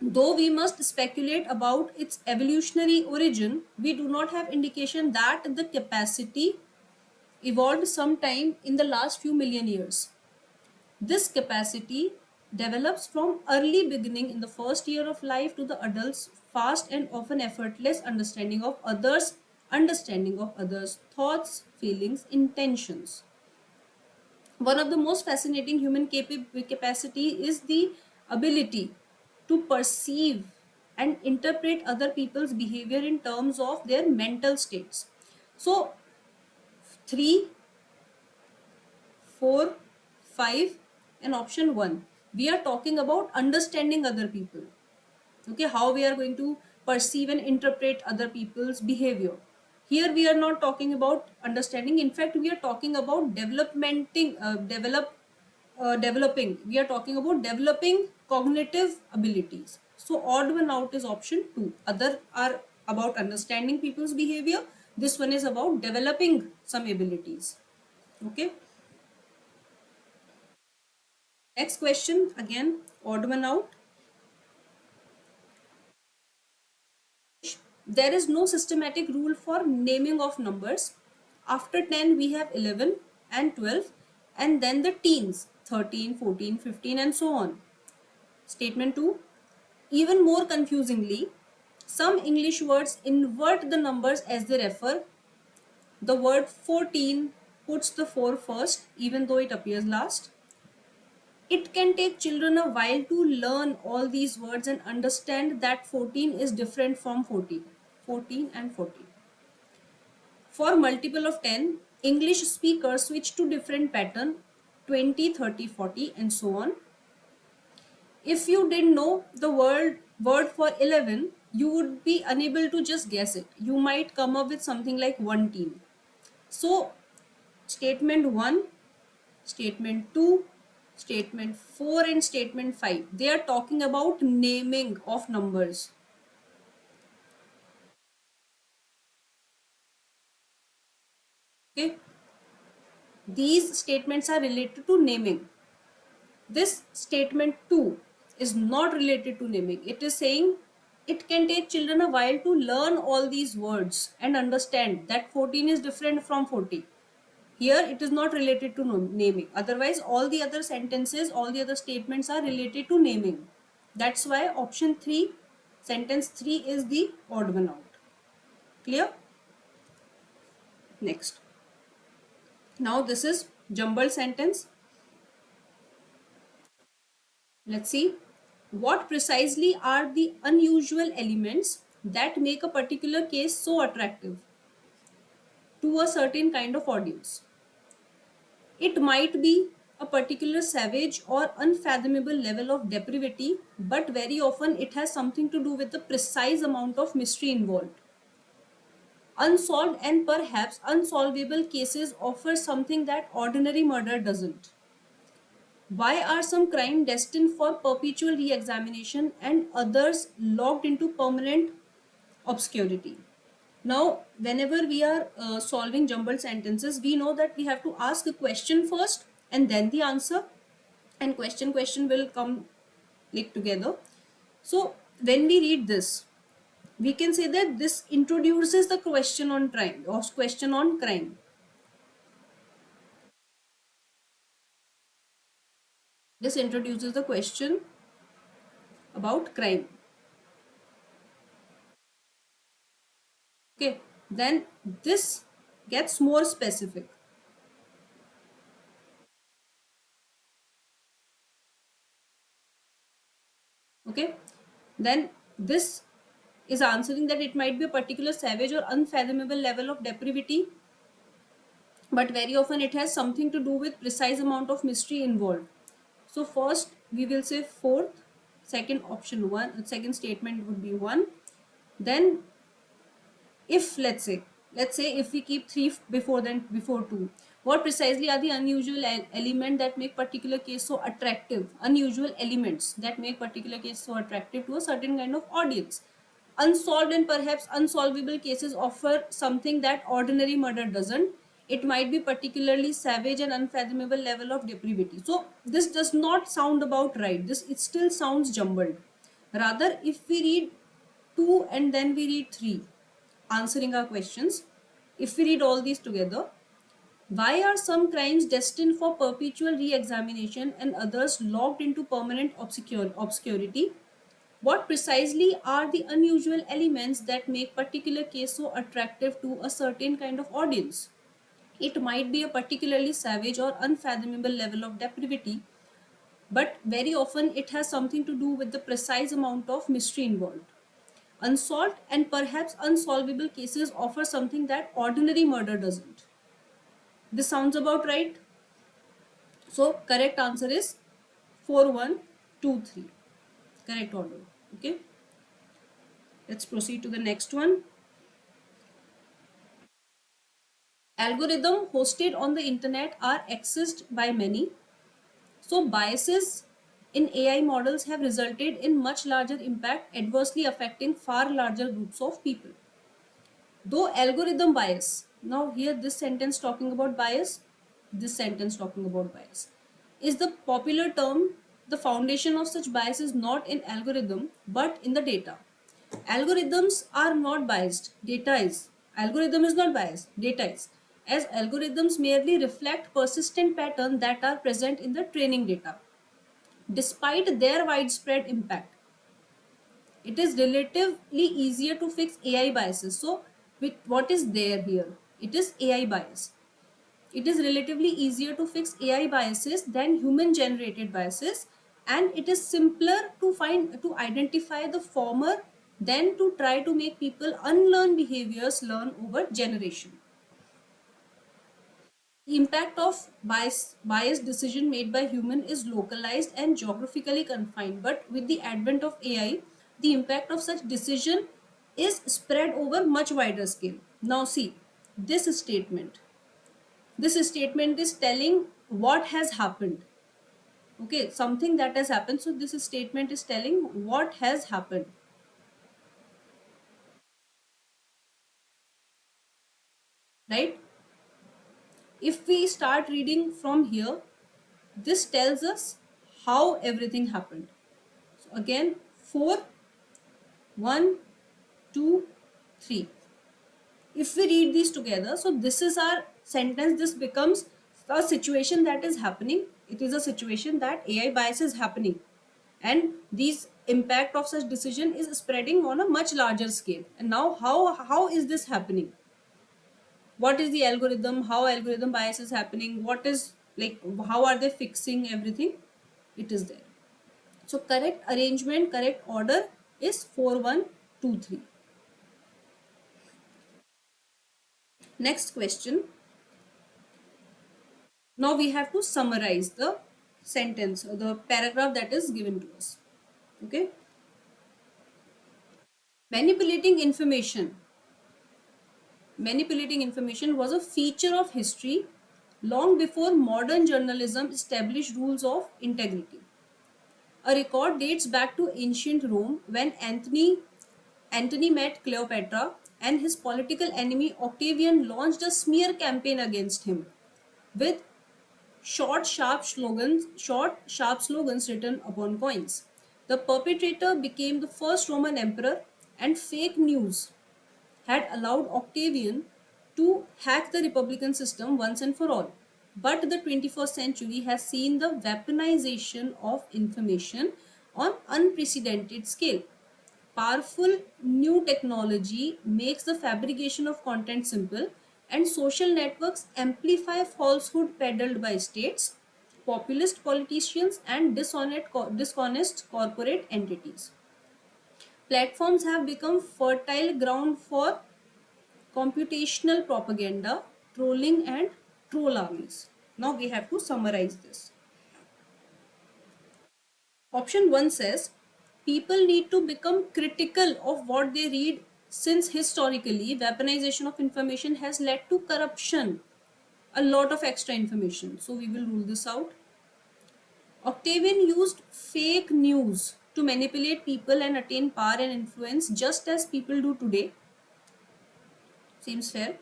Though we must speculate about its evolutionary origin, we do not have indication that the capacity evolved sometime in the last few million years. This capacity develops from early beginning in the first year of life to the adult's fast and often effortless understanding of others' thoughts, feelings, intentions. One of the most fascinating human capacity is the ability to perceive and interpret other people's behavior in terms of their mental states. So 3, 4, 5 and option 1. We are talking about understanding other people. Okay, how we are going to perceive and interpret other people's behavior. Here we are not talking about understanding. In fact, we are talking about developing. We are talking about developing cognitive abilities. So odd one out is option 2. Other are about understanding people's behavior. This one is about developing some abilities. Okay. Next question, again odd one out. There is no systematic rule for naming of numbers. After 10 we have 11 and 12 and then the teens 13, 14, 15 and so on. Statement 2. Even more confusingly, some English words invert the numbers as they refer. The word 14 puts the 4 first even though it appears last. It can take children a while to learn all these words and understand that 14 is different from 14. 14 and 14. For multiple of 10, English speakers switch to different pattern 20, 30, 40 and so on. If you didn't know the word for 11, you would be unable to just guess it. You might come up with something like 1 teen. So statement 1, statement 2, statement 4 and statement 5, they are talking about naming of numbers. Okay, these statements are related to naming. This statement 2 is not related to naming. It is saying it can take children a while to learn all these words and understand that 14 is different from 40. Here it is not related to naming. Otherwise all the other sentences, all the other statements are related to naming. That's why option 3, sentence 3 is the odd one out. Clear? Next. Now this is jumbled sentence. Let's see. What precisely are the unusual elements that make a particular case so attractive to a certain kind of audience? It might be a particular savage or unfathomable level of depravity, but very often it has something to do with the precise amount of mystery involved. Unsolved and perhaps unsolvable cases offer something that ordinary murder doesn't. Why are some crimes destined for perpetual re-examination and others locked into permanent obscurity? Now, whenever we are solving jumbled sentences, we know that we have to ask a question first and then the answer, and question will come like together. So when we read this, we can say that this introduces the question on crime or question on crime. This introduces the question about crime. Okay, then this gets more specific. Okay, then this is answering that it might be a particular savage or unfathomable level of depravity, but very often it has something to do with precise amount of mystery involved. So first we will say fourth, second option one, second statement would be one. Then if let's say if we keep three before then before two, what precisely are the unusual element that make particular case so attractive? Unusual elements that make particular case so attractive to a certain kind of audience. Unsolved and perhaps unsolvable cases offer something that ordinary murder doesn't. It might be particularly savage and unfathomable level of depravity. So this does not sound about right. This it still sounds jumbled. Rather, if we read 2 and then we read 3 answering our questions, if we read all these together, why are some crimes destined for perpetual re-examination and others locked into permanent obscurity? What precisely are the unusual elements that make particular case so attractive to a certain kind of audience? It might be a particularly savage or unfathomable level of depravity, but very often it has something to do with the precise amount of mystery involved. Unsolved and perhaps unsolvable cases offer something that ordinary murder doesn't. This sounds about right. So correct answer is 4123. Correct order. Okay. Let's proceed to the next one. Algorithms hosted on the internet are accessed by many. So biases in AI models have resulted in much larger impact, adversely affecting far larger groups of people. Though algorithm bias, now here this sentence talking about bias, this sentence talking about bias, is the popular term. The foundation of such bias is not in algorithm but in the data. Algorithms are not biased, data is. Algorithm is not biased, data is. As algorithms merely reflect persistent patterns that are present in the training data. Despite their widespread impact, it is relatively easier to fix AI biases. So with what is there here? It is AI bias. It is relatively easier to fix AI biases than human generated biases, and it is simpler to identify the former than to try to make people unlearn behaviors learn over generation. The impact of biased decision made by human is localized and geographically confined, but with the advent of AI, the impact of such decision is spread over much wider scale. Now see, this statement. This statement is telling what has happened. Okay, something that has happened. So this statement is telling what has happened, right? If we start reading from here, this tells us how everything happened. So again, 4, 1, 2, 3. If we read these together, so this is our sentence. This becomes a situation that is happening. It is a situation that AI bias is happening, and these impact of such decision is spreading on a much larger scale. And now how is this happening? What is the algorithm? How algorithm bias is happening? What is like how are they fixing everything? It is there. So correct arrangement, correct order is 4123. Next question. Now we have to summarize the sentence or the paragraph that is given to us. Okay. Manipulating information. Manipulating information was a feature of history long before modern journalism established rules of integrity. A record dates back to ancient Rome when Antony met Cleopatra and his political enemy Octavian launched a smear campaign against him with short, sharp slogans written upon coins. The perpetrator became the first Roman emperor, and fake news had allowed Octavian to hack the republican system once and for all. But the 21st century has seen the weaponization of information on unprecedented scale. Powerful new technology makes the fabrication of content simple, and social networks amplify falsehood peddled by states, populist politicians, and dishonest corporate entities. Platforms have become fertile ground for computational propaganda, trolling, and troll armies. Now we have to summarize this. Option 1 says people need to become critical of what they read since historically weaponization of information has led to corruption, a lot of extra information. So we will rule this out. Octavian used fake news to manipulate people and attain power and influence just as people do today. Seems fair.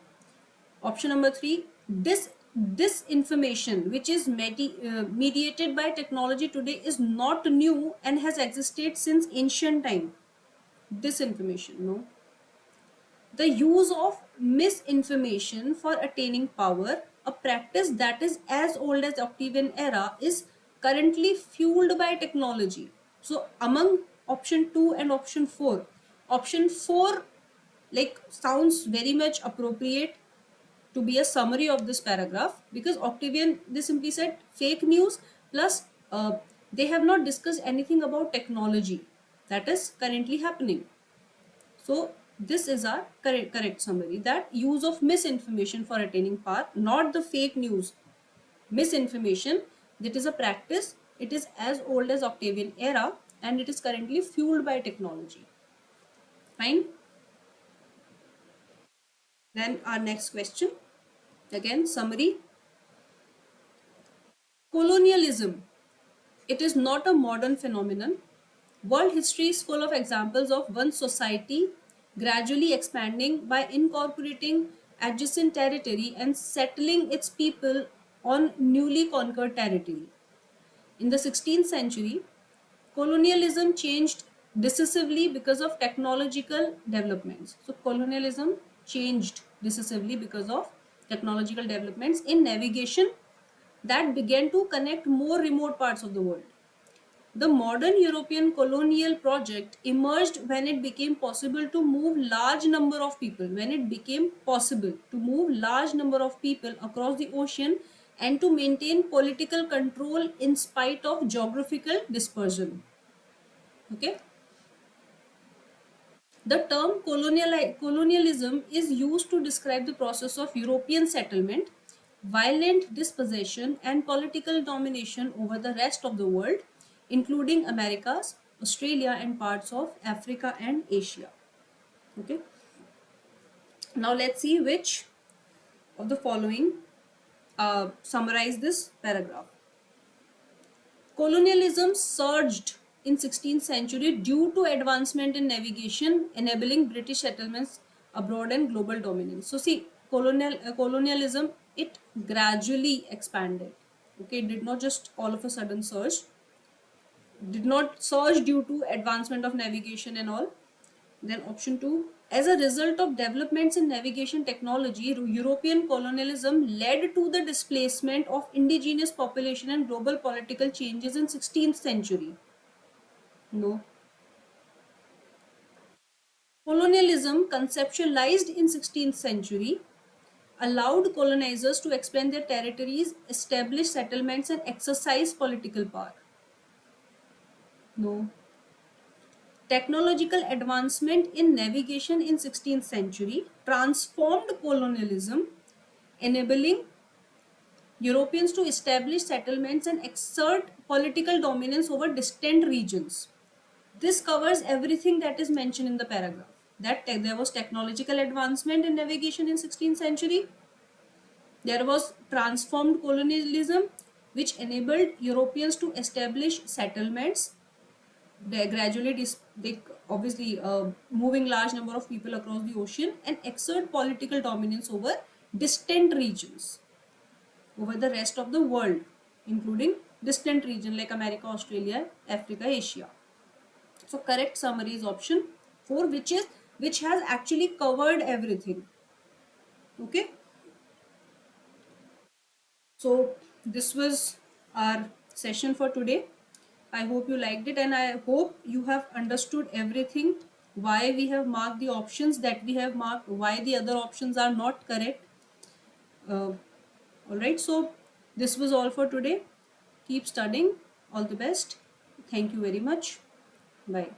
Option number 3, this information which is mediated by technology today is not new and has existed since ancient time. Disinformation, no. The use of misinformation for attaining power, a practice that is as old as Octavian era, is currently fueled by technology. So among option 2 and option 4 like sounds very much appropriate to be a summary of this paragraph, because Octavian, they simply said fake news plus they have not discussed anything about technology that is currently happening. So this is our correct summary, that use of misinformation for attaining power, not the fake news. Misinformation, that is a practice, it is as old as Octavian era and it is currently fueled by technology. Fine. Then our next question, again summary. Colonialism, it is not a modern phenomenon. World history is full of examples of one society gradually expanding by incorporating adjacent territory and settling its people on newly conquered territory. In the 16th century, colonialism changed decisively because of technological developments. So colonialism changed decisively because of technological developments in navigation that began to connect more remote parts of the world. The modern European colonial project emerged when it became possible to move large number of people, across the ocean and to maintain political control in spite of geographical dispersion. Okay. The term colonialism is used to describe the process of European settlement, violent dispossession, and political domination over the rest of the world, including Americas, Australia, and parts of Africa and Asia. Okay. Now let's see which of the following summarize this paragraph. Colonialism surged in 16th century due to advancement in navigation, enabling British settlements abroad and global dominance. So see, colonialism, it gradually expanded. Okay, it did not just all of a sudden surge. Did not surge due to advancement of navigation and all. Then option 2, as a result of developments in navigation technology, European colonialism led to the displacement of indigenous population and global political changes in 16th century. No. Colonialism, conceptualized in 16th century, allowed colonizers to expand their territories, establish settlements, and exercise political power. No. Technological advancement in navigation in 16th century transformed colonialism, enabling Europeans to establish settlements and exert political dominance over distant regions. This covers everything that is mentioned in the paragraph. That there was technological advancement in navigation in 16th century. There was transformed colonialism, which enabled Europeans to establish settlements. They gradually, they obviously moving large number of people across the ocean and exert political dominance over distant regions, over the rest of the world, including distant region like America, Australia, Africa, Asia. So correct summary is option 4, which has actually covered everything. Okay. So this was our session for today. I hope you liked it, and I hope you have understood everything, why we have marked the options that we have marked, why the other options are not correct. All right, so this was all for today. Keep studying. All the best. Thank you very much. Bye.